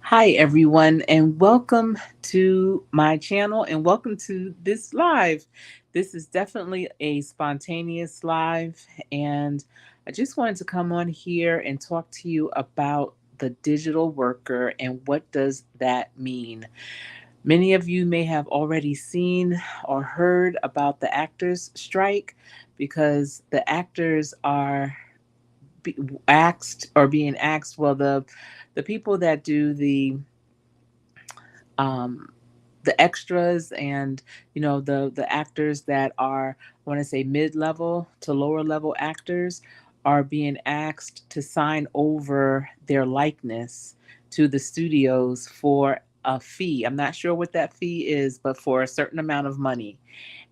Hi, everyone, and welcome to my channel and welcome to this live. This is definitely a spontaneous live, and I just wanted to come on here and talk to you about the digital worker and what does that mean. Many of you may have already seen or heard about the actors strike because the actors are be- being asked, well, the people that do um, the extras and the actors that are, I want to say, mid-level to lower level actors are being asked to sign over their likeness to the studios for a fee. I'm not sure what that fee is, but for a certain amount of money.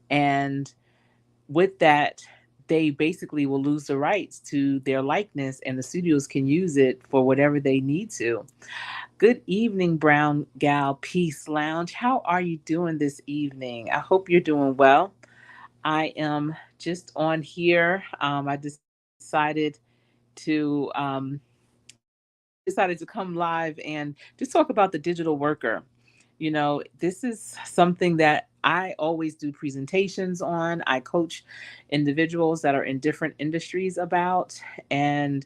And with that, they basically will lose the rights to their likeness and the studios can use it for whatever they need to. Good evening, Brown Gal Peace Lounge. How are you doing this evening? I hope you're doing well. I am just on here. I to um, decided to come live and just talk about the digital worker. You know, this is something that I always do presentations on. I coach individuals that are in different industries about, and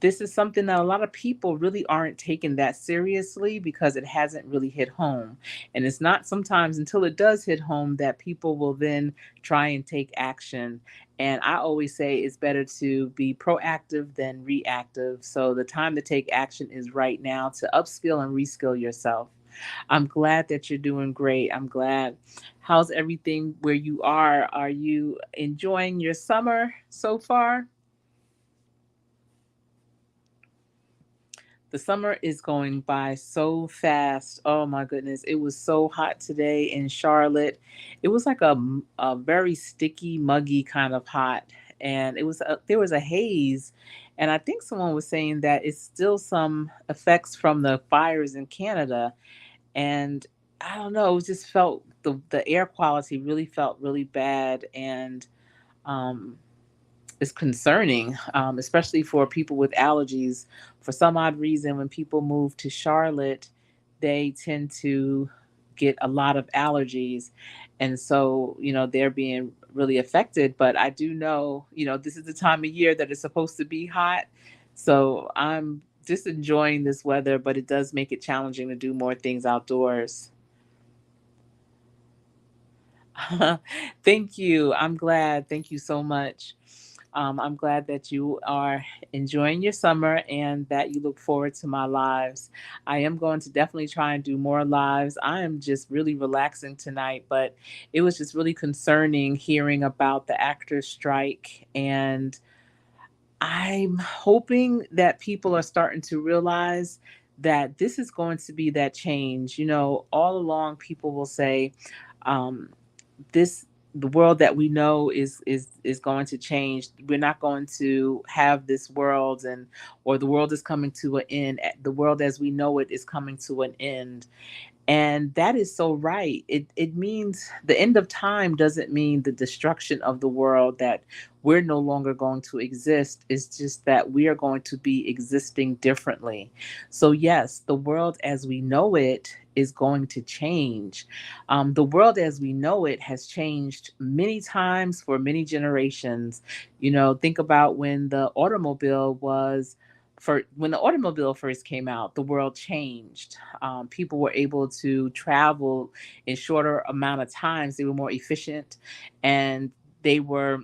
this is something that a lot of people really aren't taking that seriously because it hasn't really hit home. And it's not sometimes until it does hit home that people will then try and take action. And I always say it's better to be proactive than reactive. So the time to take action is right now to upskill and reskill yourself. I'm glad that you're doing great. I'm glad. How's everything where you are? Are you enjoying your summer so far? The summer is going by so fast. Oh my goodness. It was so hot today in Charlotte. It was like a very sticky, muggy kind of hot. And there was a haze. And I think someone was saying that it's still some effects from the fires in Canada. And I don't know, it just felt the air quality really felt really bad. And um, is concerning, especially for people with allergies. For some odd reason, when people move to Charlotte, they tend to get a lot of allergies. And so, they're being really affected. But I do know, this is the time of year that it's supposed to be hot. So I'm just enjoying this weather, but it does make it challenging to do more things outdoors. Thank you. I'm glad. Thank you so much. I'm glad that you are enjoying your summer and that you look forward to my lives. I am going to definitely try and do more lives. I am just really relaxing tonight, but it was just really concerning hearing about the actors' strike. And I'm hoping that people are starting to realize that this is going to be that change. All along, people will say, um, this the world that we know is going to change. We're not going to have this world, and or the world is coming to an end. The world as we know it is coming to an end. And that is so right. It means the end of time doesn't mean the destruction of the world, that we're no longer going to exist. It's just that we are going to be existing differently. So yes, the world as we know it is going to change. The world as we know it has changed many times for many generations. Think about when the automobile first came out, the world changed. People were able to travel in shorter amount of times. They were more efficient, and they were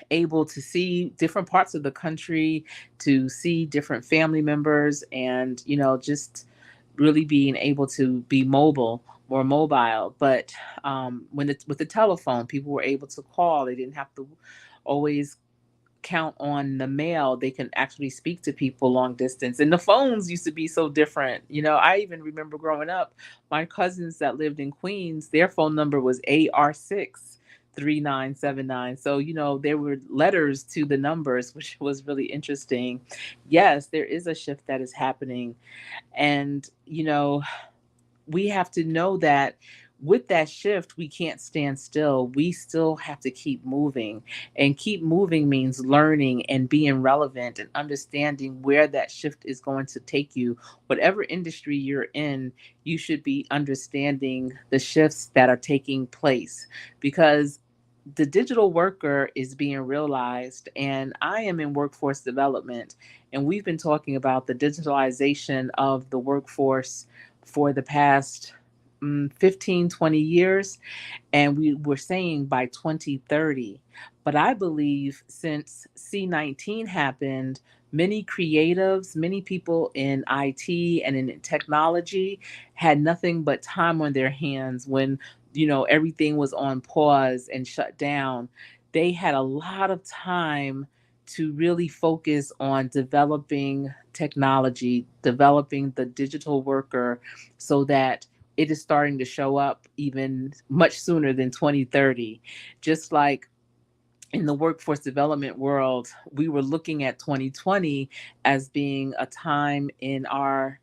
able to see different parts of the country, to see different family members, and just really being able to be more mobile. But with the telephone, people were able to call. They didn't have to always count on the mail. They can actually speak to people long distance. And the phones used to be so different. I even remember growing up, my cousins that lived in Queens, their phone number was AR6 3979. So, there were letters to the numbers, which was really interesting. Yes, there is a shift that is happening. And, we have to know that with that shift, we can't stand still. We still have to keep moving. And keep moving means learning and being relevant and understanding where that shift is going to take you. Whatever industry you're in, you should be understanding the shifts that are taking place, because the digital worker is being realized. And I am in workforce development, and we've been talking about the digitalization of the workforce for the past 15, 20 years. And we were saying by 2030. But I believe since C19 happened, many creatives, many people in IT and in technology had nothing but time on their hands when, everything was on pause and shut down. They had a lot of time to really focus on developing technology, developing the digital worker, so that it is starting to show up even much sooner than 2030. Just like in the workforce development world, we were looking at 2020 as being a time in our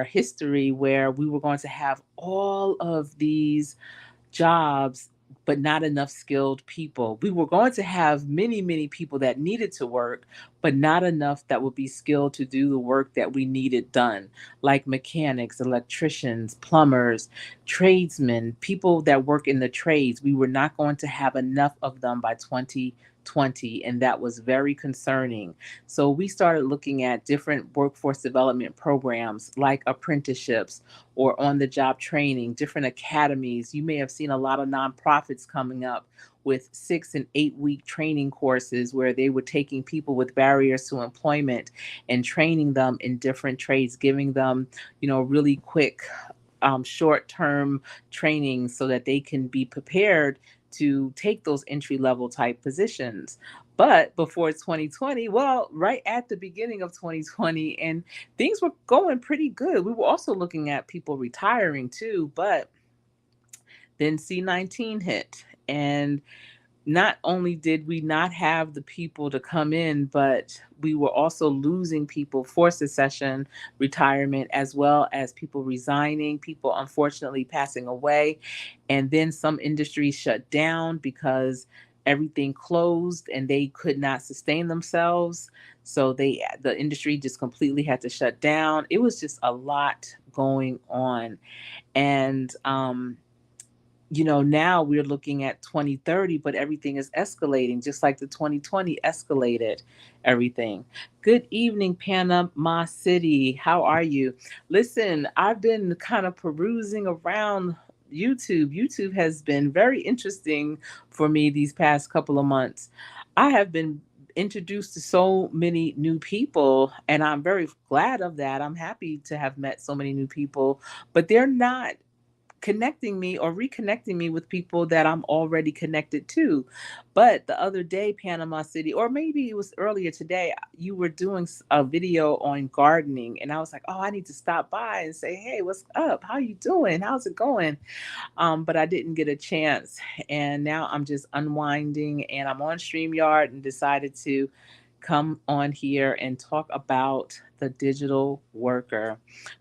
history where we were going to have all of these jobs, but not enough skilled people. We were going to have many, many people that needed to work, but not enough that would be skilled to do the work that we needed done, like mechanics, electricians, plumbers, tradesmen, people that work in the trades. We were not going to have enough of them by 2020, and that was very concerning. So we started looking at different workforce development programs like apprenticeships or on the job training, different academies. You may have seen a lot of nonprofits coming up with 6 and 8 week training courses where they were taking people with barriers to employment and training them in different trades, giving them, really quick, short term training so that they can be prepared to take those entry level type positions. But before 2020, well, right at the beginning of 2020, and things were going pretty good. We were also looking at people retiring too, but then C19 hit. And not only did we not have the people to come in, but we were also losing people for succession, retirement, as well as people resigning, people unfortunately passing away. And then some industries shut down because everything closed and they could not sustain themselves. So the industry just completely had to shut down. It was just a lot going on. And now we're looking at 2030, but everything is escalating, just like the 2020 escalated everything. Good evening, Panama City. How are you? Listen, I've been kind of perusing around YouTube. YouTube has been very interesting for me these past couple of months. I have been introduced to so many new people, and I'm very glad of that. I'm happy to have met so many new people, but they're not connecting me or reconnecting me with people that I'm already connected to. But the other day, Panama City, or maybe it was earlier today, you were doing a video on gardening, and I was like, oh, I need to stop by and say, hey, what's up? How you doing? How's it going? But I didn't get a chance, and now I'm just unwinding, and I'm on StreamYard and decided to come on here and talk about the digital worker.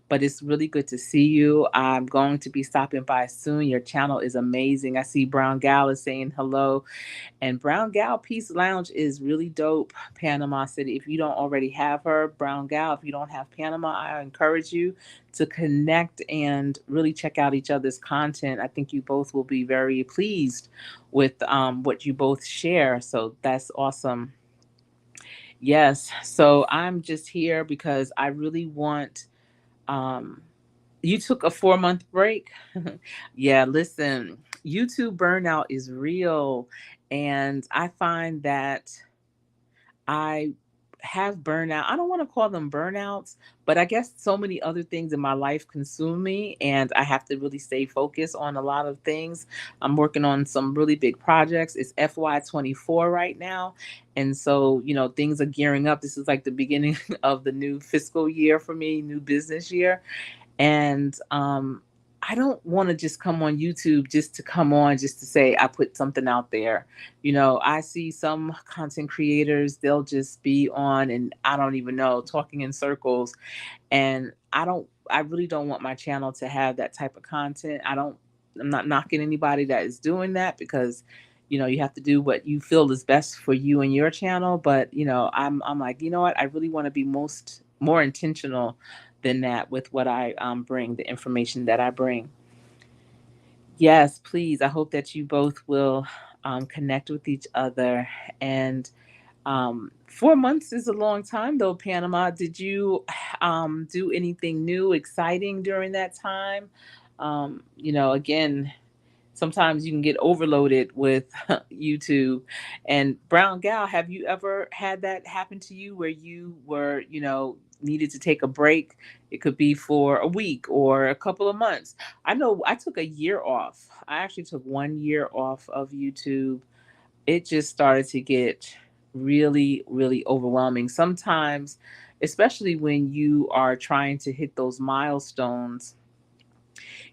But it's really good to see you. I'm going to be stopping by soon. Your channel is amazing. I see Brown Gal is saying hello. And Brown Gal Peace Lounge is really dope, Panama City. If you don't already have her, Brown Gal, if you don't have Panama, I encourage you to connect and really check out each other's content. I think you both will be very pleased with what you both share. So that's awesome. Yes. So I'm just here because I really want. Um, you took a 4 month break? Yeah, listen, YouTube burnout is real. And I find that I have burnout. I don't want to call them burnouts, but I guess so many other things in my life consume me, and I have to really stay focused on a lot of things. I'm working on some really big projects. It's FY24 right now. And so, things are gearing up. This is like the beginning of the new fiscal year for me, new business year. And I don't want to just come on YouTube just to come on just to say I put something out there. I see some content creators, they'll just be on and I don't even know, talking in circles. And I really don't want my channel to have that type of content. I don't I'm not knocking anybody that is doing that, because you have to do what you feel is best for you and your channel. But I'm like, you know what, I really want to be more intentional than that with what I bring, the information that I bring. Yes, please. I hope that you both will connect with each other. And 4 months is a long time, though, Panama. Did you do anything new, exciting during that time? Again, sometimes you can get overloaded with YouTube. And Brown Gal, have you ever had that happen to you where you were, needed to take a break? It could be for a week or a couple of months. I know I took a year off. I actually took 1 year off of YouTube. It just started to get really, really overwhelming. Sometimes, especially when you are trying to hit those milestones,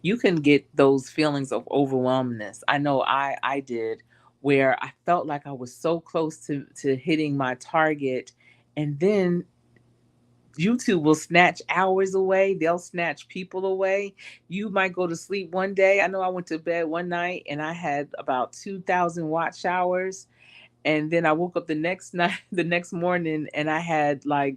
you can get those feelings of overwhelmness. I know I did, where I felt like I was so close to hitting my target, and then YouTube will snatch hours away. They'll snatch people away. You might go to sleep one day. I know I went to bed one night and I had about 2,000 watch hours, and then I woke up the next night, the next morning, and I had like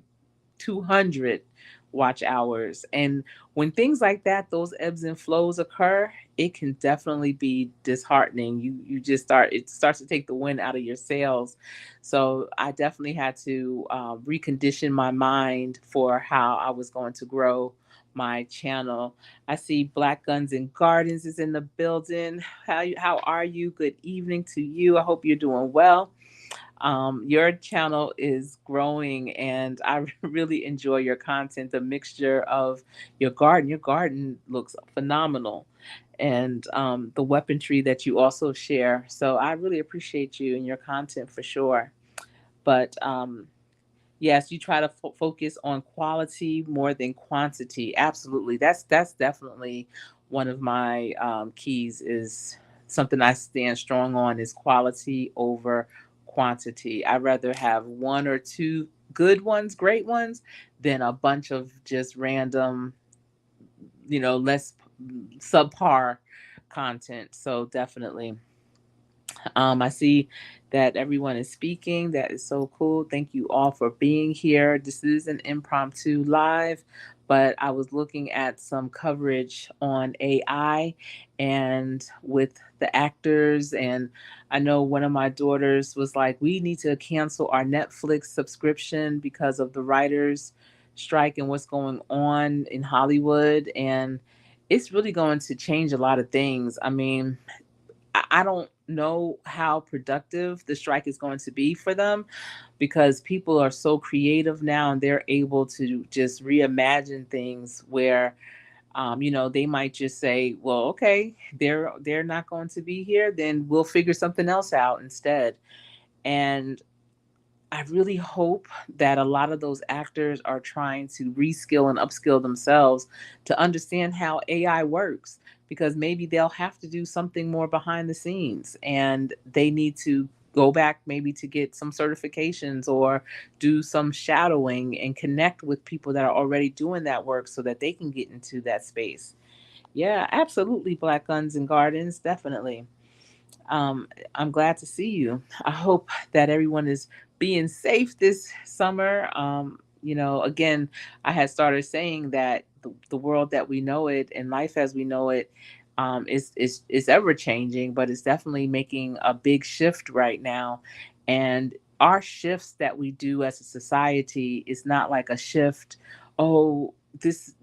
200 watch hours. And when things like that, those ebbs and flows occur, it can definitely be disheartening. You just it starts to take the wind out of your sails. So I definitely had to recondition my mind for how I was going to grow my channel. I see Black Guns and Gardens is in the building. How are you? Good evening to you. I hope you're doing well. Your channel is growing, and I really enjoy your content. The mixture of your garden looks phenomenal, and the weaponry that you also share. So I really appreciate you and your content for sure. But yes, you try to focus on quality more than quantity. Absolutely, that's definitely one of my keys. Is something I stand strong on, is quality over quantity. I'd rather have one or two good ones, great ones, than a bunch of just random, less subpar content. So definitely. I see that everyone is speaking. That is so cool. Thank you all for being here. This is an impromptu live, but I was looking at some coverage on AI and with the actors. And I know one of my daughters was like, we need to cancel our Netflix subscription because of the writers' strike and what's going on in Hollywood. And it's really going to change a lot of things. I mean, I don't know how productive the strike is going to be for them, because people are so creative now and they're able to just reimagine things where they might just say, well, okay, they're not going to be here, then we'll figure something else out instead. And I really hope that a lot of those actors are trying to reskill and upskill themselves to understand how AI works, because maybe they'll have to do something more behind the scenes and they need to go back maybe to get some certifications or do some shadowing and connect with people that are already doing that work so that they can get into that space. Yeah, absolutely. Black Guns and Gardens, definitely. I'm glad to see you. I hope that everyone is being safe this summer. Again, I had started saying that the world that we know it and life as we know it is ever changing, but it's definitely making a big shift right now. And our shifts that we do as a society is not like a shift. Oh, this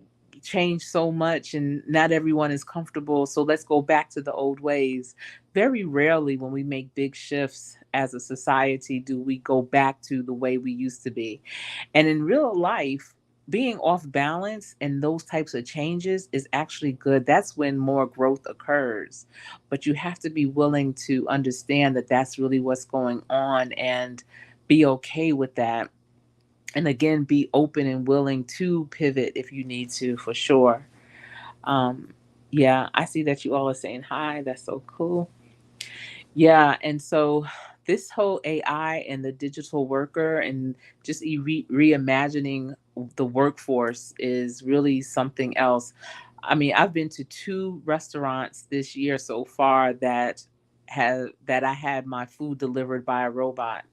changed so much and not everyone is comfortable, so let's go back to the old ways. Very rarely when we make big shifts as a society do we go back to the way we used to be. And in real life, being off balance and those types of changes is actually good. That's when more growth occurs. But you have to be willing to understand that that's really what's going on and be okay with that. And again, be open and willing to pivot if you need to, for sure. Um, yeah, I see that you all are saying hi. That's so cool. Yeah, and so this whole AI and the digital worker and just reimagining the workforce is really something else. I mean, I've been to 2 restaurants this year so far that I had my food delivered by a robot.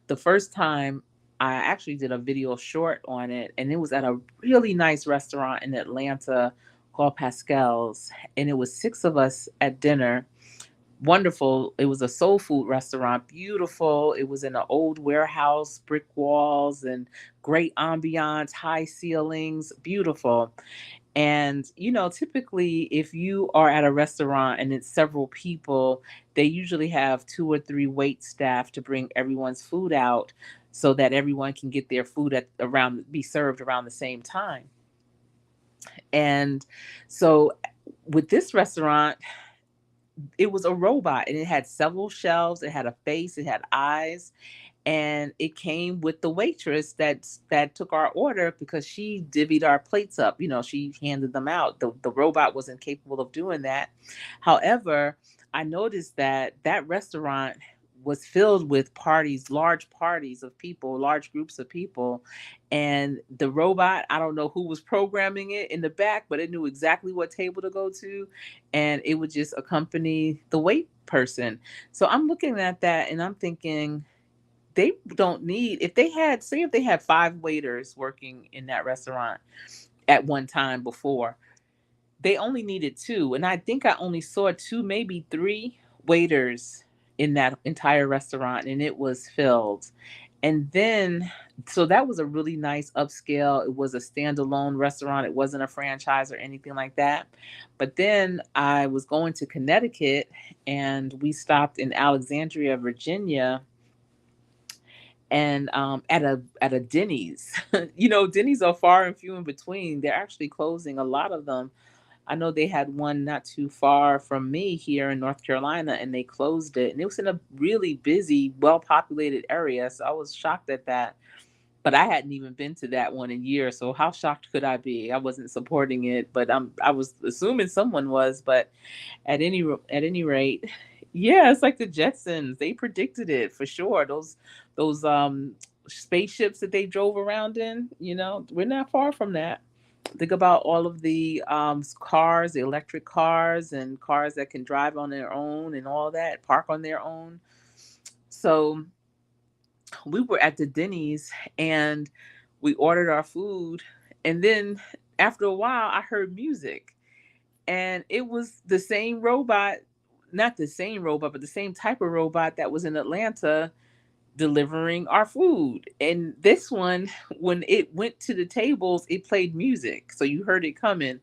The first time, I actually did a video short on it, and it was at a really nice restaurant in Atlanta called Pascal's, and it was 6 of us at dinner. Wonderful. It was a soul food restaurant, beautiful. It was in an old warehouse, brick walls and great ambiance, high ceilings, beautiful. And, typically, if you are at a restaurant and it's several people, they usually have 2 or 3 wait staff to bring everyone's food out so that everyone can get their food be served around the same time. And so with this restaurant, it was a robot and it had several shelves, it had a face, it had eyes, and it came with the waitress that took our order because she divvied our plates up. She handed them out. The robot wasn't capable of doing that. However, I noticed that restaurant was filled with parties, large parties of people, large groups of people, and the robot, I don't know who was programming it in the back, but it knew exactly what table to go to, and it would just accompany the wait person. So I'm looking at that and I'm thinking, they don't need, if they had, say if they had 5 waiters working in that restaurant at one time before, they only needed 2, and I think I only saw 2, maybe 3 waiters in that entire restaurant, and it was filled. And then, so that was a really nice upscale. It was a standalone restaurant. It wasn't a franchise or anything like that. But then I was going to Connecticut, and we stopped in Alexandria, Virginia, and at a Denny's. Denny's are far and few in between. They're actually closing a lot of them. I know they had one not too far from me here in North Carolina, and they closed it. And it was in a really busy, well populated area. So I was shocked at that. But I hadn't even been to that one in years. So how shocked could I be? I wasn't supporting it, but I was assuming someone was. But at any rate, yeah, it's like the Jetsons. They predicted it for sure. Those spaceships that they drove around in, we're not far from that. Think about all of the cars, the electric cars, and cars that can drive on their own, and all that, park on their own. So we were at the Denny's, and we ordered our food, and then after a while, I heard music, and it was the same robot, not the same robot, but the same type of robot that was in Atlanta delivering our food. And this one, when it went to the tables, it played music. So you heard it coming.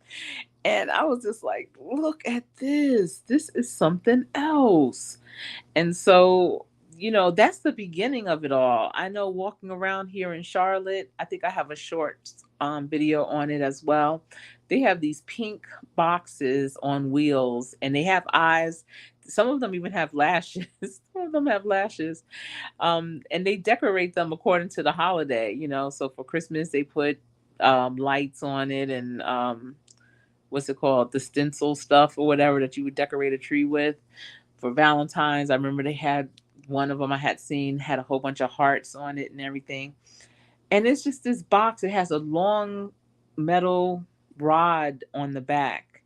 And I was just like, look at this. This is something else. And so, that's the beginning of it all. I know walking around here in Charlotte, I think I have a short video on it as well. They have these pink boxes on wheels, and they have eyes. Some of them even have lashes. Some of them have lashes. And they decorate them according to the holiday. So for Christmas, they put lights on it, and what's it called? The stencil stuff or whatever that you would decorate a tree with. For Valentine's, I remember they had one of them I had seen had a whole bunch of hearts on it and everything. And it's just this box. It has a long metal rod on the back.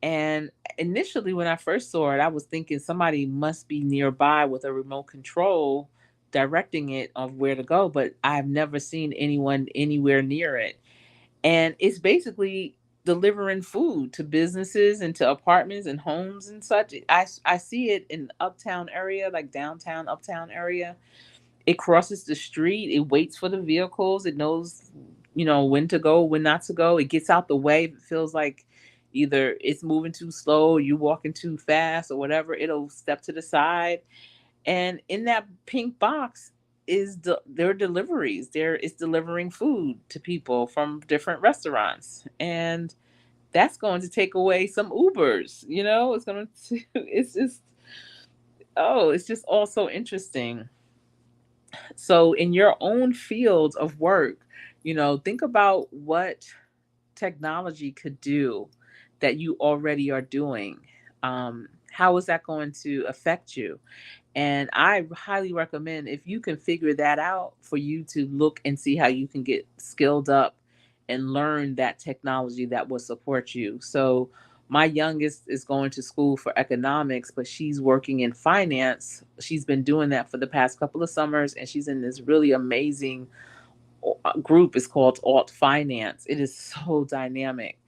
And initially, when I first saw it, I was thinking somebody must be nearby with a remote control directing it of where to go, but I've never seen anyone anywhere near it. And it's basically delivering food to businesses and to apartments and homes and such. I see it in uptown area, like downtown, uptown area. It crosses the street, it waits for the vehicles, it knows, when to go, when not to go. It gets out the way if it feels like either it's moving too slow, or you walking too fast, or whatever. It'll step to the side. And in that pink box is their deliveries. There is delivering food to people from different restaurants. And that's going to take away some Ubers, it's going to, it's just all so interesting. So in your own field of work, think about what technology could do that you already are doing. How is that going to affect you? And I highly recommend, if you can figure that out, for you to look and see how you can get skilled up and learn that technology that will support you. So my youngest is going to school for economics, but she's working in finance. She's been doing that for the past couple of summers, and she's in this really amazing group. It's called Alt Finance. It is so dynamic.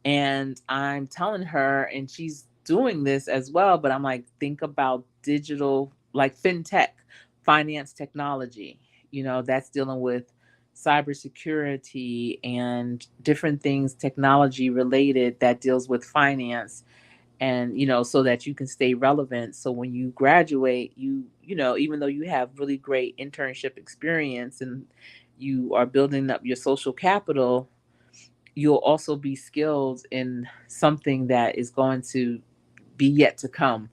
And I'm telling her, and she's doing this as well, but I'm like, think about digital, like fintech, finance technology. That's dealing with cybersecurity and different things, technology related, that deals with finance. And so that you can stay relevant, so when you graduate, even though you have really great internship experience and you are building up your social capital, you'll also be skilled in something that is going to be yet to come,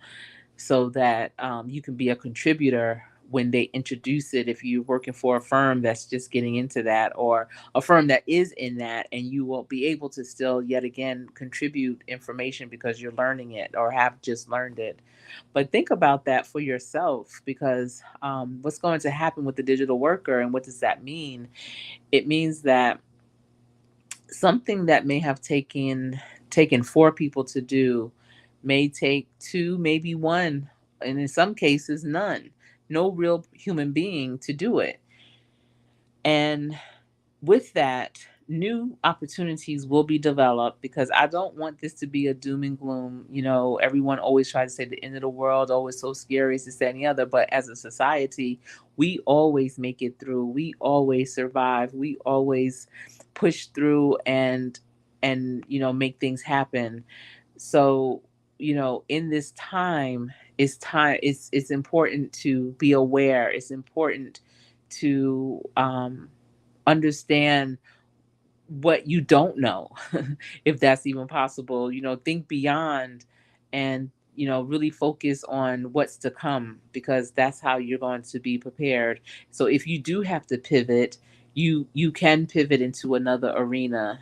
so that you can be a contributor when they introduce it, if you're working for a firm that's just getting into that, or a firm that is in that, and you will be able to still yet again contribute information because you're learning it or have just learned it. But think about that for yourself, because what's going to happen with the digital worker, and what does that mean? It means that something that may have taken four people to do may take two, maybe one, and in some cases none, no real human being to do it. And with that, new opportunities will be developed, because I don't want this to be a doom and gloom. Everyone always tries to say the end of the world, oh, it's so scary, it's this, that, and the other. But as a society, we always make it through. We always survive. We always push through and make things happen. So, in this time, it's important to be aware. It's important to understand what you don't know, if that's even possible. Think beyond, and really focus on what's to come, because that's how you're going to be prepared. So if you do have to pivot, you can pivot into another arena,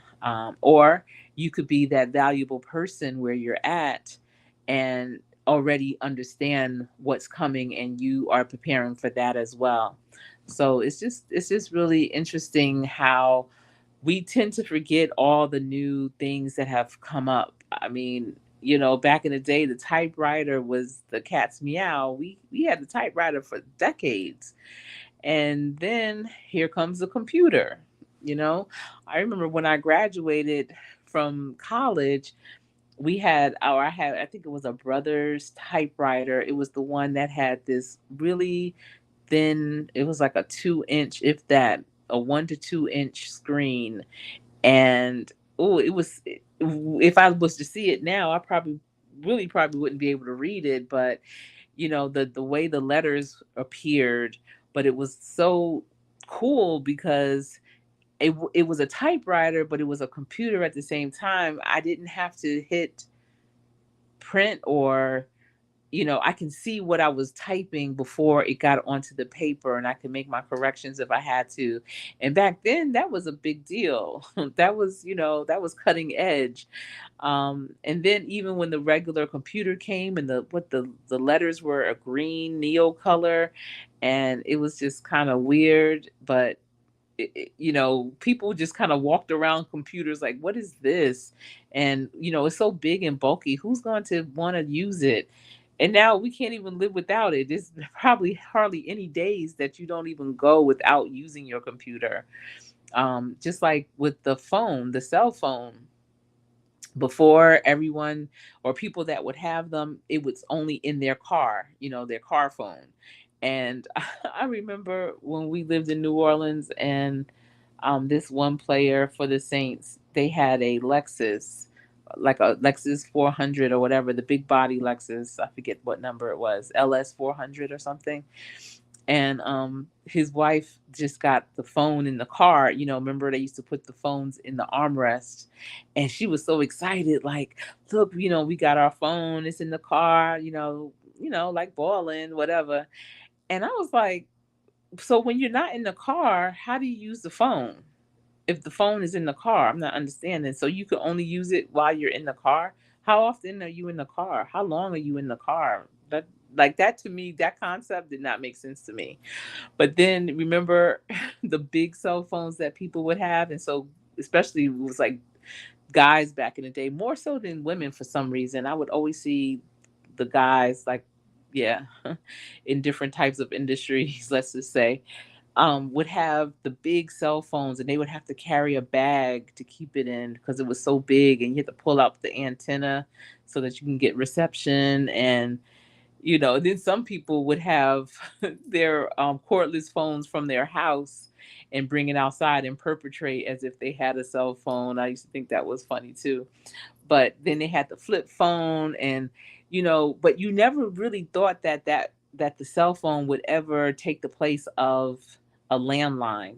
or you could be that valuable person where you're at and already understand what's coming, and you are preparing for that as well. So it's just really interesting how we tend to forget all the new things that have come up. I mean, back in the day, the typewriter was the cat's meow. We had the typewriter for decades. And then here comes the computer. You know, I remember when I graduated from college, I think it was a Brother's typewriter. It was the one that had this really thin, it was like a 2 inch, if that, a 1 to 2 inch screen. And oh, if I was to see it now, I probably wouldn't be able to read it. But the way the letters appeared, but it was so cool, because it was a typewriter, but it was a computer at the same time. I didn't have to hit print, or I can see what I was typing before it got onto the paper, and I can make my corrections if I had to. And back then, that was a big deal. That was cutting edge. And then even when the regular computer came, and the letters were a green neo color, and it was just kind of weird, but people just kind of walked around computers like, what is this? And, it's so big and bulky. Who's going to want to use it? And now we can't even live without it. There's probably hardly any days that you don't even go without using your computer. Just like with the phone, the cell phone, before everyone, or people that would have them, it was only in their car, their car phone. And I remember when we lived in New Orleans, and this one player for the Saints, they had a Lexus, like a Lexus 400 or whatever, the big body Lexus. I forget what number it was, LS 400 or something. And his wife just got the phone in the car. Remember they used to put the phones in the armrest, and she was so excited, like, look, we got our phone, it's in the car, like balling, whatever. And I was like, so when you're not in the car, how do you use the phone? If the phone is in the car, I'm not understanding. So you can only use it while you're in the car. How often are you in the car? How long are you in the car? That to me, that concept did not make sense to me. But then remember the big cell phones that people would have, and so especially it was like guys back in the day, more so than women for some reason. I would always see the guys like, yeah, in different types of industries, let's just say, would have the big cell phones and they would have to carry a bag to keep it in because it was so big and you had to pull out the antenna so that you can get reception. And then some people would have their cordless phones from their house and bring it outside and perpetrate as if they had a cell phone. I used to think that was funny too. But then they had the flip phone, and but you never really thought that the cell phone would ever take the place of a landline.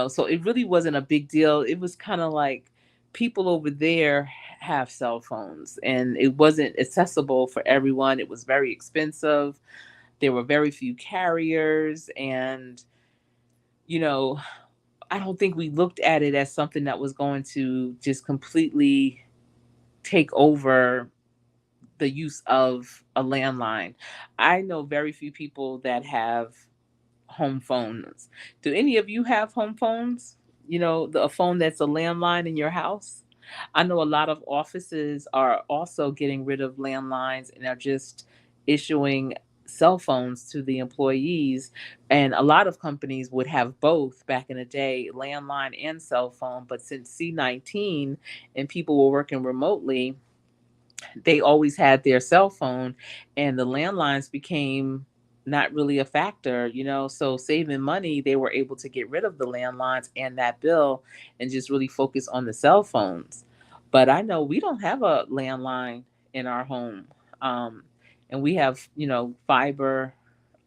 So it really wasn't a big deal. It was kind of like people over there have cell phones and it wasn't accessible for everyone. It was very expensive. There were very few carriers, and you know I don't think we looked at it as something that was going to just completely take over the use of a landline. I know very few people that have home phones. Do any of you have home phones? A phone that's a landline in your house? I know a lot of offices are also getting rid of landlines and are just issuing cell phones to the employees. And a lot of companies would have both back in the day, landline and cell phone. But since C-19 and people were working remotely, they always had their cell phone, and the landlines became not really a factor. So saving money, they were able to get rid of the landlines and that bill and just really focus on the cell phones. But I know we don't have a landline in our home. um, and we have fiber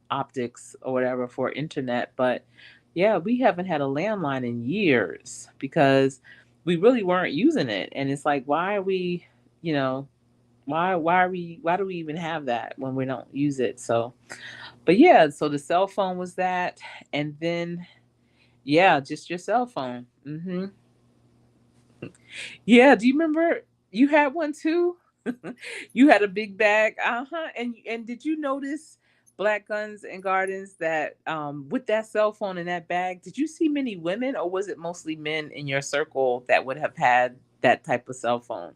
optics or whatever for internet. But yeah, we haven't had a landline in years because we really weren't using it. And it's like, why are we you know why do we even have that when we don't use it? So, but yeah, so the cell phone was that. And then yeah, just your cell phone. Yeah, do you remember you had one too? You had a big bag. Uh-huh. And did you notice, Black Guns and Gardens, that with that cell phone in that bag, did you see many women, or was it mostly men in your circle that would have had that type of cell phone?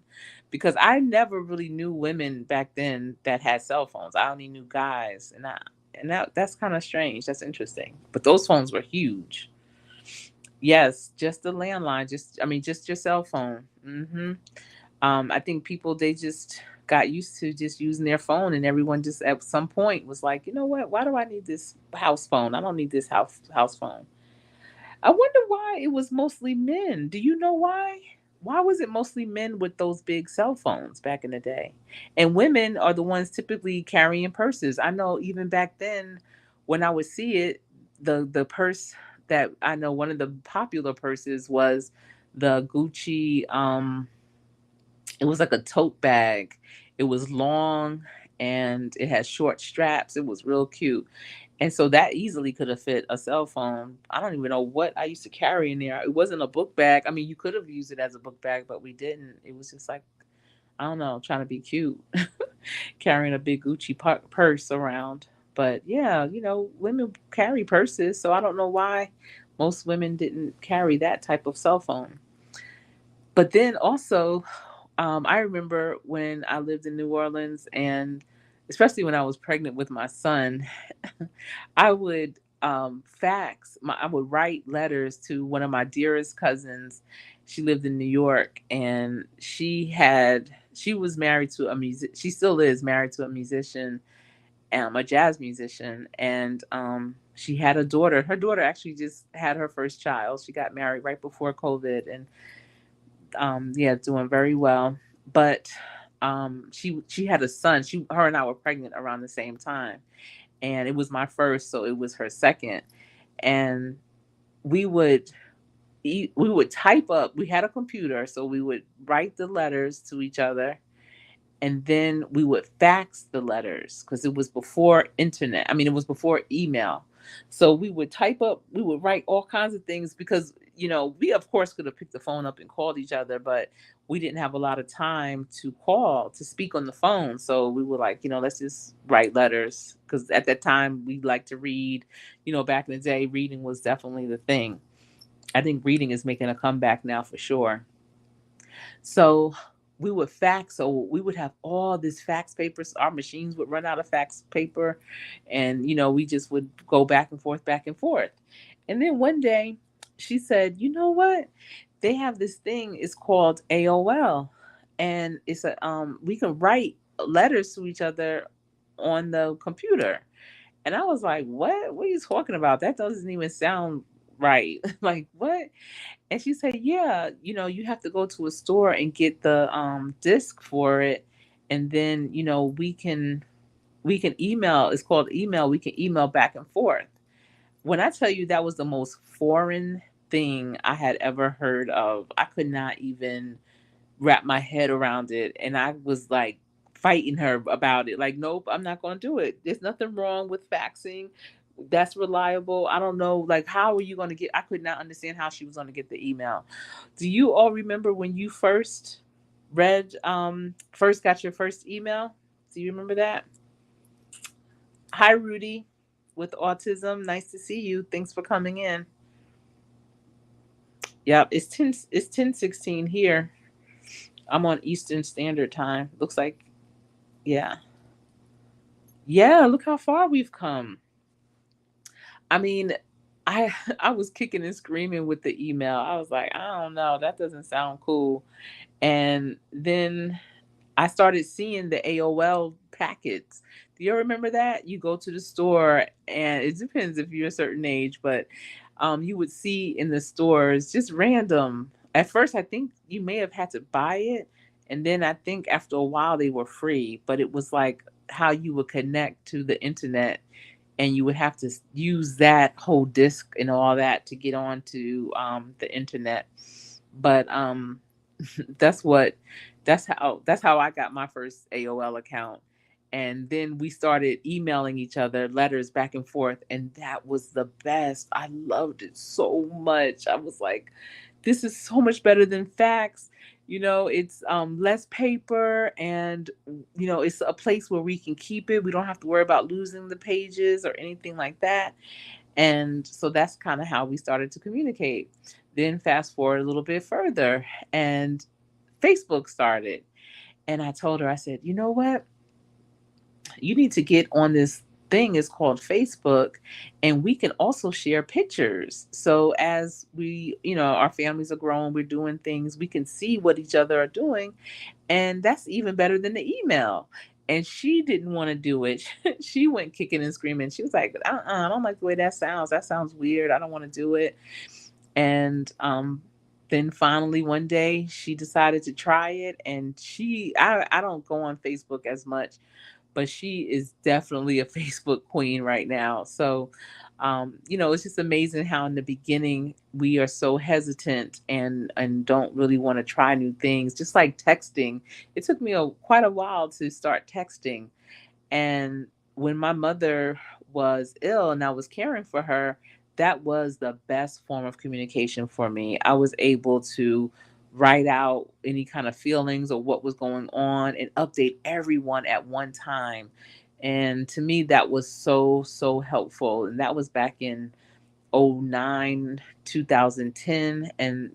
Because I never really knew women back then that had cell phones. I only knew guys, and that's kind of strange. That's interesting. But those phones were huge. Yes, just the landline, just your cell phone. I think people, they just got used to just using their phone, and everyone just at some point was like, you know what? Why do I need this house phone? I don't need this house phone. I wonder why it was mostly men. Do you know why? Why was it mostly men with those big cell phones back in the day? And women are the ones typically carrying purses. I know even back then when I would see it, the purse that I know, one of the popular purses was the Gucci. It was like a tote bag. It was long and it had short straps. It was real cute. And so that easily could have fit a cell phone. I don't even know what I used to carry in there. It wasn't a book bag. I mean, you could have used it as a book bag, but we didn't. It was just like, I don't know, trying to be cute, carrying a big Gucci purse around. But yeah, women carry purses. So I don't know why most women didn't carry that type of cell phone. But then also, I remember when I lived in New Orleans, and especially when I was pregnant with my son, I would I would write letters to one of my dearest cousins. She lived in New York, and she was married to a music. She still is married to a musician, a jazz musician, and she had a daughter. Her daughter actually just had her first child. She got married right before COVID, and yeah, doing very well. But she had a son. Her and I were pregnant around the same time, and it was my first, so it was her second. And we would we would type up. We had a computer, so we would write the letters to each other, and then we would fax the letters because it was before internet. I mean, it was before email. So we would write all kinds of things because, we of course could have picked the phone up and called each other, but we didn't have a lot of time to speak on the phone. So we were like, let's just write letters because at that time we liked to read. Back in the day, reading was definitely the thing. I think reading is making a comeback now for sure. So we would fax. So we would have all this fax papers. Our machines would run out of fax paper, and we just would go back and forth, back and forth. And then one day, she said, "You know what? They have this thing. It's called AOL, and it's a we can write letters to each other on the computer." And I was like, "What? What are you talking about? That doesn't even sound right." Like, what? And she said, "Yeah, you have to go to a store and get the disc for it, and then we can email. It's called email. We can email back and forth." When I tell you that was the most foreign thing I had ever heard of, I could not even wrap my head around it, and I was like fighting her about it. Like, nope, I'm not going to do it. There's nothing wrong with faxing. That's reliable. I don't know, like, how are you going to get? I could not understand how she was going to get the email. Do you all remember when you first got your first email? Do you remember that? Hi, Rudy, with autism. Nice to see you. Thanks for coming in. Yep, it's 10:16 here. I'm on Eastern Standard Time. Looks like, yeah. Yeah, look how far we've come. I mean, I I was kicking and screaming with the email. I was like, I don't know, that doesn't sound cool. And then I started seeing the AOL packets. Do you remember that? You go to the store, and it depends if you're a certain age, but you would see in the stores just random. At first, I think you may have had to buy it, and then I think after a while they were free. But it was like how you would connect to the internet, and you would have to use that whole disk and all that to get onto the internet. But that's what that's how I got my first AOL account. And then we started emailing each other letters back and forth, and that was the best. I loved it so much. I was like, this is so much better than fax. It's less paper, and it's a place where we can keep it. We don't have to worry about losing the pages or anything like that. And so that's kind of how we started to communicate. Then fast forward a little bit further, and Facebook started. And I told her, I said, you know what? You need to get on this thing. It's called Facebook, and we can also share pictures. So as our families are growing, we're doing things, we can see what each other are doing. And that's even better than the email. And she didn't want to do it. She went kicking and screaming. She was like, I don't like the way that sounds. That sounds weird. I don't want to do it. And then finally one day she decided to try it. And I don't go on Facebook as much, but she is definitely a Facebook queen right now. So it's just amazing how in the beginning we are so hesitant and don't really want to try new things. Just like texting, it took me quite a while to start texting. And when my mother was ill and I was caring for her, that was the best form of communication for me. I was able to write out any kind of feelings or what was going on and update everyone at one time. And to me, that was so, so helpful. And that was back in '09, 2010. And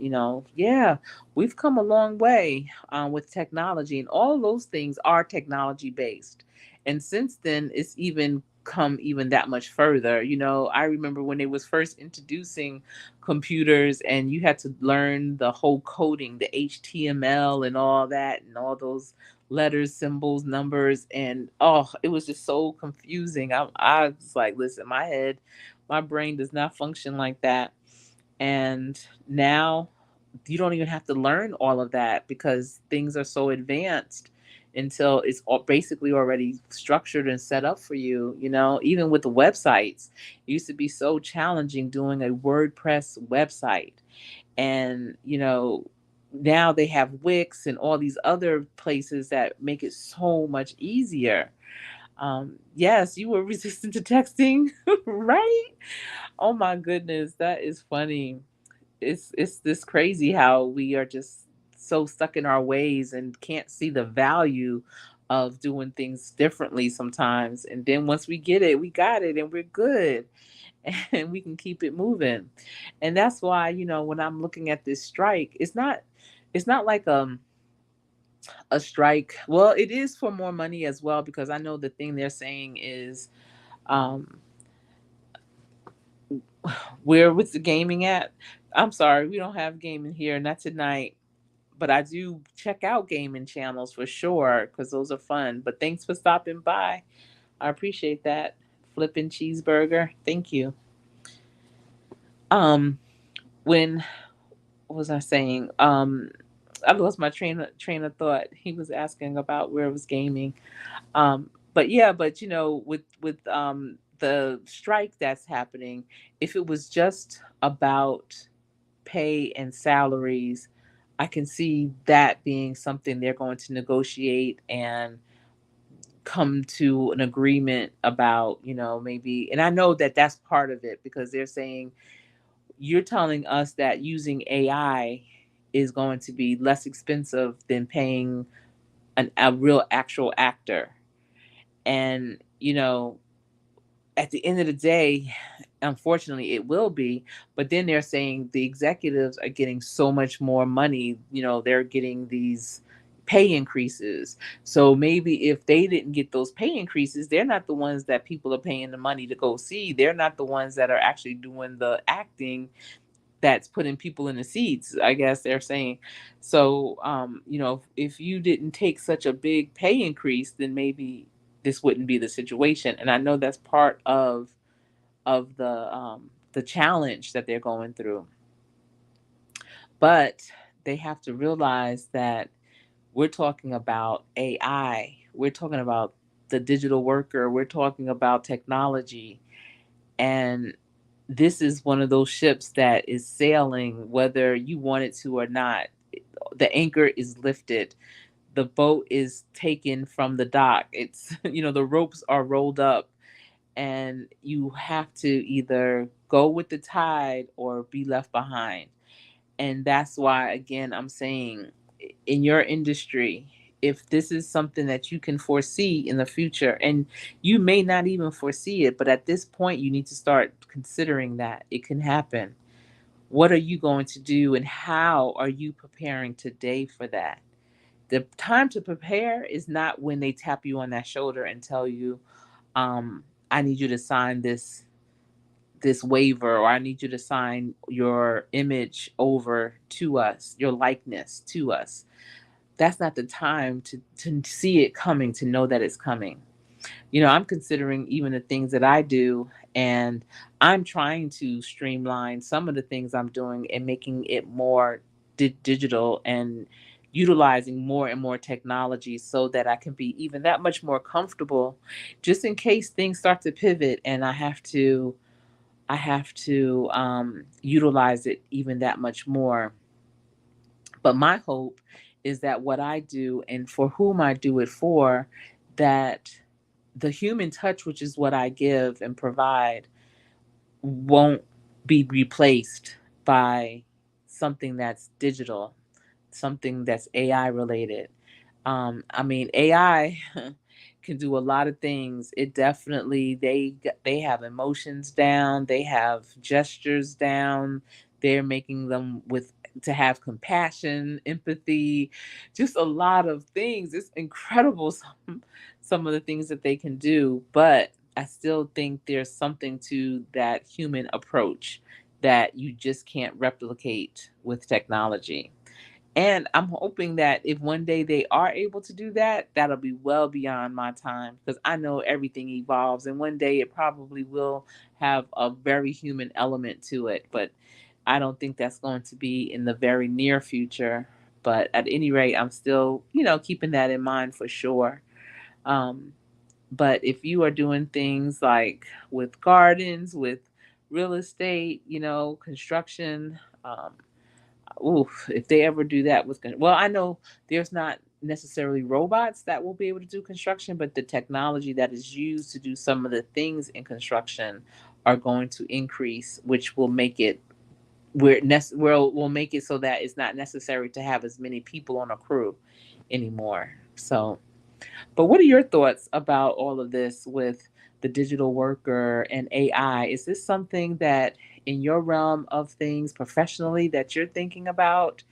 yeah, we've come a long way with technology, and all of those things are technology based. And since then it's even come even that much further. I remember when they was first introducing computers, and you had to learn the whole coding, the HTML and all that, and all those letters, symbols, numbers. And oh, it was just so confusing. I was like, listen, my brain does not function like that. And now you don't even have to learn all of that because things are so advanced until it's basically already structured and set up for you. Even with the websites, it used to be so challenging doing a WordPress website. And now they have Wix and all these other places that make it so much easier. Yes, you were resistant to texting, right? Oh my goodness, that is funny. It's this crazy how we are just so stuck in our ways and can't see the value of doing things differently sometimes. And then once we get it, we got it and we're good. and we can keep it moving. And that's why, when I'm looking at this strike, it's not like a strike. Well, it is for more money as well, because I know the thing they're saying is, um where was the gaming at? I'm sorry, we don't have gaming here, not tonight. But I do check out gaming channels for sure, because those are fun. But thanks for stopping by. I appreciate that. Flipping cheeseburger. Thank you. Um, when what was I saying? I lost my train of thought. He was asking about where it was gaming. But yeah, but with the strike that's happening, if it was just about pay and salaries, I can see that being something they're going to negotiate and come to an agreement about, maybe. And I know that that's part of it, because they're saying, you're telling us that using AI is going to be less expensive than paying a real actual actor. And, at the end of the day, unfortunately, it will be. But then they're saying the executives are getting so much more money. They're getting these pay increases. So maybe if they didn't get those pay increases, they're not the ones that people are paying the money to go see. They're not the ones that are actually doing the acting that's putting people in the seats, I guess they're saying. So, if you didn't take such a big pay increase, then maybe this wouldn't be the situation. And I know that's part of the challenge that they're going through. But they have to realize that we're talking about AI. We're talking about the digital worker. We're talking about technology. And this is one of those ships that is sailing whether you want it to or not. The anchor is lifted. The boat is taken from the dock. It's, the ropes are rolled up, and you have to either go with the tide or be left behind. And that's why, again, I'm saying, in your industry, if this is something that you can foresee in the future, and you may not even foresee it, but at this point, you need to start considering that it can happen. What are you going to do, and how are you preparing today for that? The time to prepare is not when they tap you on that shoulder and tell you, I need you to sign this waiver, or I need you to sign your image over to us, your likeness to us. That's not the time to see it coming, to know that it's coming. I'm considering even the things that I do, and I'm trying to streamline some of the things I'm doing and making it more digital, and utilizing more and more technology, so that I can be even that much more comfortable, just in case things start to pivot and I have to utilize it even that much more. But my hope is that what I do, and for whom I do it for, that the human touch, which is what I give and provide, won't be replaced by something that's digital, something that's AI related. I mean, AI can do a lot of things. It definitely, they have emotions down, they have gestures down. They're making them with to have compassion, empathy, just a lot of things. It's incredible, some of the things that they can do. But I still think there's something to that human approach that you just can't replicate with technology. And I'm hoping that if one day they are able to do that, that'll be well beyond my time, because I know everything evolves, and one day it probably will have a very human element to it. But I don't think that's going to be in the very near future. But at any rate, I'm still, keeping that in mind for sure. Um, but if you are doing things like with gardens, with real estate, construction, oof, if they ever do that with, well, I know there's not necessarily robots that will be able to do construction, but the technology that is used to do some of the things in construction are going to increase, which will make it will make it so that it's not necessary to have as many people on a crew anymore. So, but what are your thoughts about all of this with the digital worker and AI. Is this something that in your realm of things professionally that you're thinking about?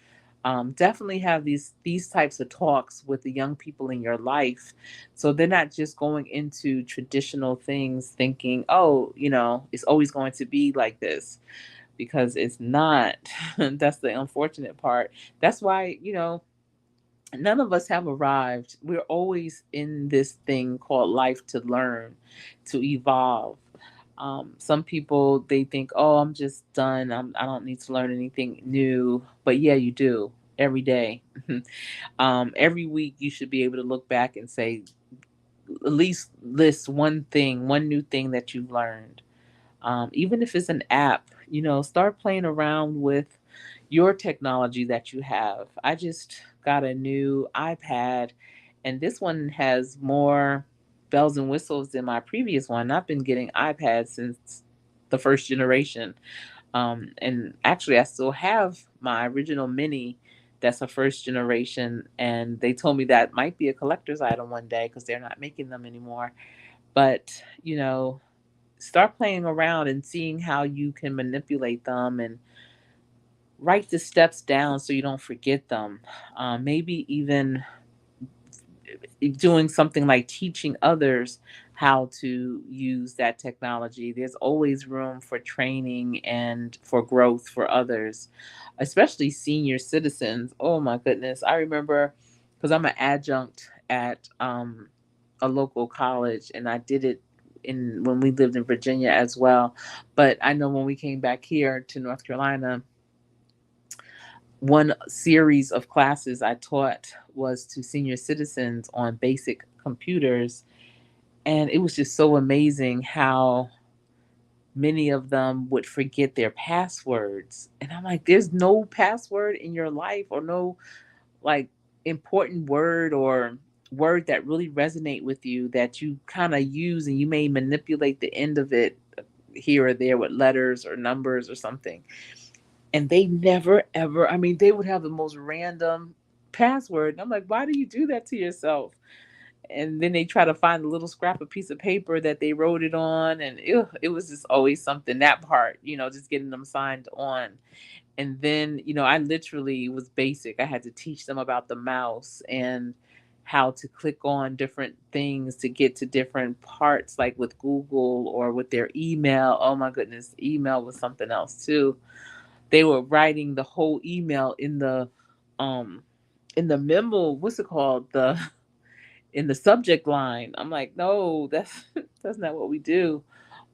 Definitely have these types of talks with the young people in your life, so they're not just going into traditional things thinking, oh, it's always going to be like this, because it's not. That's the unfortunate part. That's why, none of us have arrived. We're always in this thing called life to learn, to evolve. Some people, they think, oh, I'm just done. I don't need to learn anything new. But yeah, you do every day. Every week, you should be able to look back and say, at least list one thing, one new thing that you've learned. Even if it's an app, start playing around with your technology that you have. I just got a new iPad, and this one has more bells and whistles than my previous one. I've been getting iPads since the first generation. And actually, I still have my original mini that's a first generation, and they told me that might be a collector's item one day because they're not making them anymore. But, you know, start playing around and seeing how you can manipulate them and write the steps down so you don't forget them. Maybe even doing something like teaching others how to use that technology. There's always room for training and for growth for others, especially senior citizens. Oh my goodness. I remember, because I'm an adjunct at a local college, and I did it in when we lived in Virginia as well. But I know when we came back here to North Carolina, one series of classes I taught was to senior citizens on basic computers. And it was just so amazing how many of them would forget their passwords. And I'm like, there's no password in your life, or no like important word or word that really resonate with you that you kind of use, and you may manipulate the end of it here or there with letters or numbers or something. And they never ever, I mean, they would have the most random password. And I'm like, why do you do that to yourself? And then they try to find a little scrap of piece of paper that they wrote it on. And it was just always something, that part, just getting them signed on. And then, I literally was basic. I had to teach them about the mouse and how to click on different things to get to different parts, like with Google or with their email. Oh my goodness, email was something else too. They were writing the whole email um in the memo, what's it called, the in the subject line. I'm like, no, that's that's not what we do.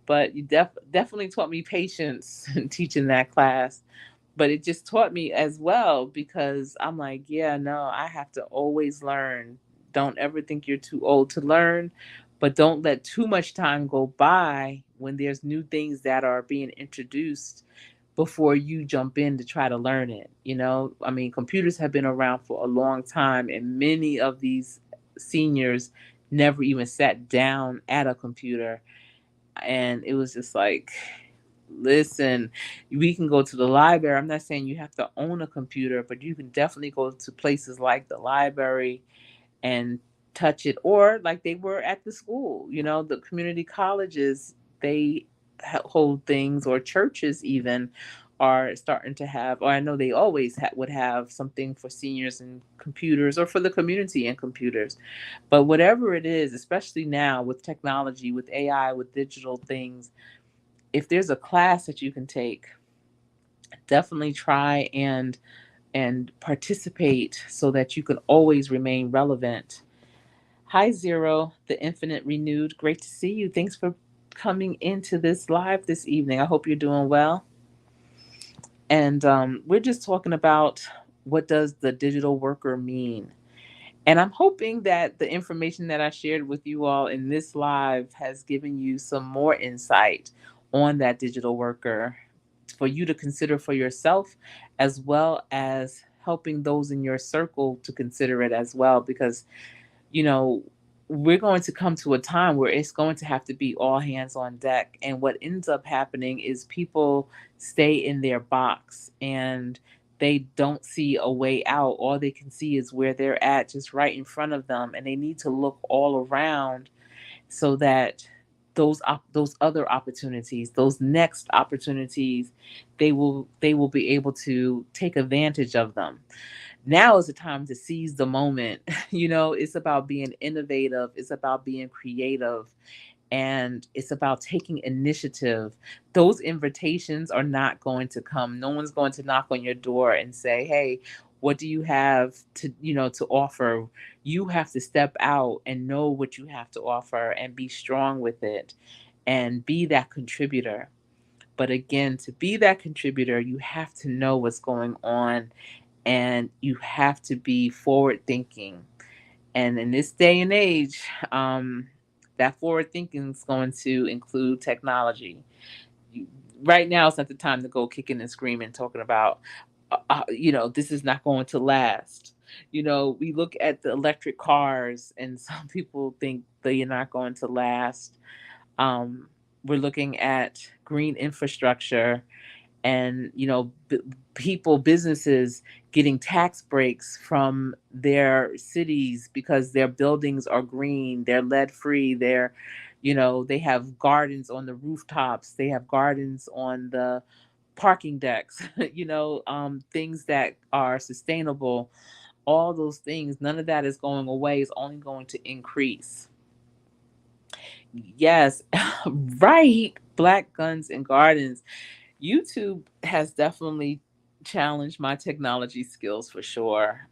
But you definitely taught me patience in teaching that class. But it just taught me as well, because I'm like, yeah, no, I have to always learn. Don't ever think you're too old to learn, but don't let too much time go by when there's new things that are being introduced before you jump in to try to learn it. I mean, computers have been around for a long time, and many of these seniors never even sat down at a computer. And it was just like, listen, we can go to the library. I'm not saying you have to own a computer, but you can definitely go to places like the library and touch it, or like they were at the school, the community colleges, they hold things, or churches even are starting to have, or I know they always would have something for seniors and computers, or for the community and computers. But whatever it is, especially now with technology, with AI, with digital things, if there's a class that you can take, definitely try and participate so that you can always remain relevant. Hi, Zero, the Infinite Renewed. Great to see you. Thanks for coming into this live this evening. I hope you're doing well. And we're just talking about, what does the digital worker mean? And I'm hoping that the information that I shared with you all in this live has given you some more insight on that digital worker for you to consider for yourself, as well as helping those in your circle to consider it as well. Because you know, we're going to come to a time where it's going to have to be all hands on deck. And what ends up happening is people stay in their box, and they don't see a way out. All they can see is where they're at, just right in front of them. And they need to look all around so that those other opportunities, those next opportunities, they will be able to take advantage of them. Now is the time to seize the moment. It's about being innovative, it's about being creative, and it's about taking initiative. Those invitations are not going to come. No one's going to knock on your door and say, "Hey, what do you have to offer?" You have to step out and know what you have to offer and be strong with it and be that contributor. But again, to be that contributor, you have to know what's going on and you have to be forward thinking. And in this day and age, that forward thinking is going to include technology. You, right now, it's not the time to go kicking and screaming, talking about, this is not going to last. We look at the electric cars, and some people think they are not going to last. Um, we're looking at green infrastructure and people, businesses getting tax breaks from their cities because their buildings are green, they're lead free, they have gardens on the rooftops, they have gardens on the parking decks, things that are sustainable. All those things, none of that is going away, is only going to increase. Yes. Right. Black guns and gardens. YouTube has definitely challenged my technology skills for sure.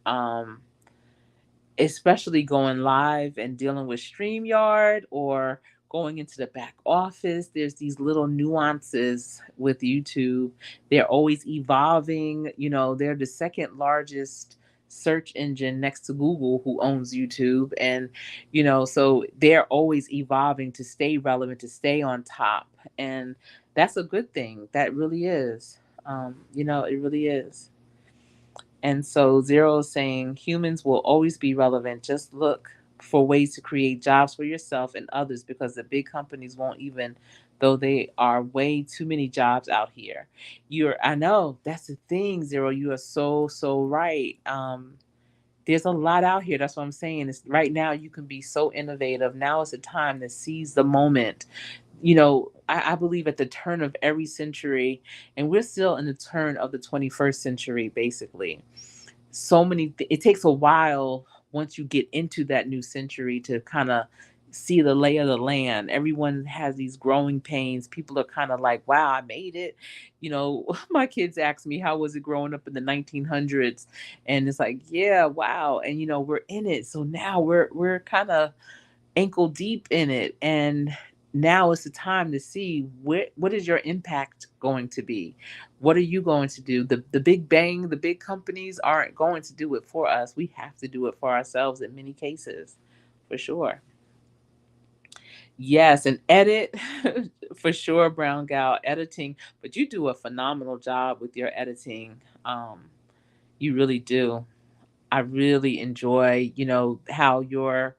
Especially going live and dealing with StreamYard or going into the back office. There's these little nuances with YouTube. They're always evolving. They're the second largest search engine next to Google, who owns YouTube. And, so they're always evolving to stay relevant, to stay on top. And that's a good thing. That really is. It really is. And so Zero is saying humans will always be relevant. Just look for ways to create jobs for yourself and others because the big companies won't even, though they are way too many jobs out here. I know that's the thing, Zero. You are so, so right. There's a lot out here. That's what I'm saying. Is right now you can be so innovative. Now is the time to seize the moment. I believe at the turn of every century, and we're still in the turn of the 21st century, basically. It takes a while once you get into that new century to kind of see the lay of the land. Everyone has these growing pains. People are kind of like, wow, I made it. My kids ask me, how was it growing up in the 1900s? And it's like, yeah, wow. And we're in it. So now we're kind of ankle deep in it, and now is the time to see what is your impact going to be. What are you going to do? The big bang, the big companies aren't going to do it for us. We have to do it for ourselves in many cases, for sure. Yes, and edit for sure, Brown Gal, editing. But you do a phenomenal job with your editing. You really do. I really enjoy, how your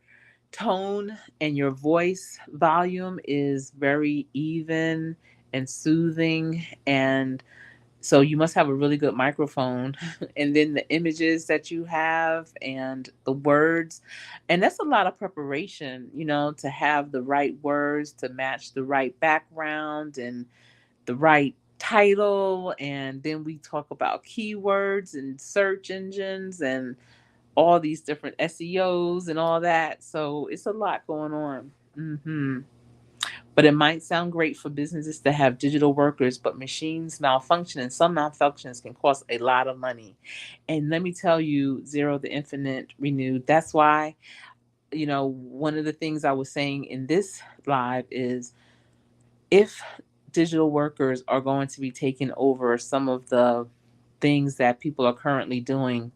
tone and your voice volume is very even and soothing. And so you must have a really good microphone. And then the images that you have and the words. And that's a lot of preparation, to have the right words to match the right background and the right title. And then we talk about keywords and search engines and all these different SEOs and all that. So it's a lot going on. But it might sound great for businesses to have digital workers, but machines malfunction, and some malfunctions can cost a lot of money. And let me tell you, Zero the Infinite Renewed, that's why, one of the things I was saying in this live is if digital workers are going to be taking over some of the things that people are currently doing,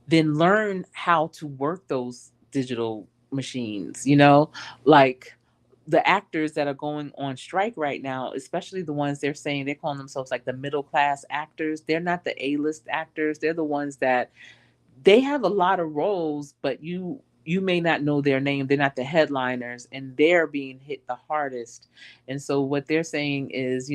then learn how to work those digital machines, like the actors that are going on strike right now, especially the ones they're saying they're calling themselves like the middle class actors. They're not the A-list actors. They're the ones that they have a lot of roles, but you may not know their name. They're not the headliners, and they're being hit the hardest. And so what they're saying is,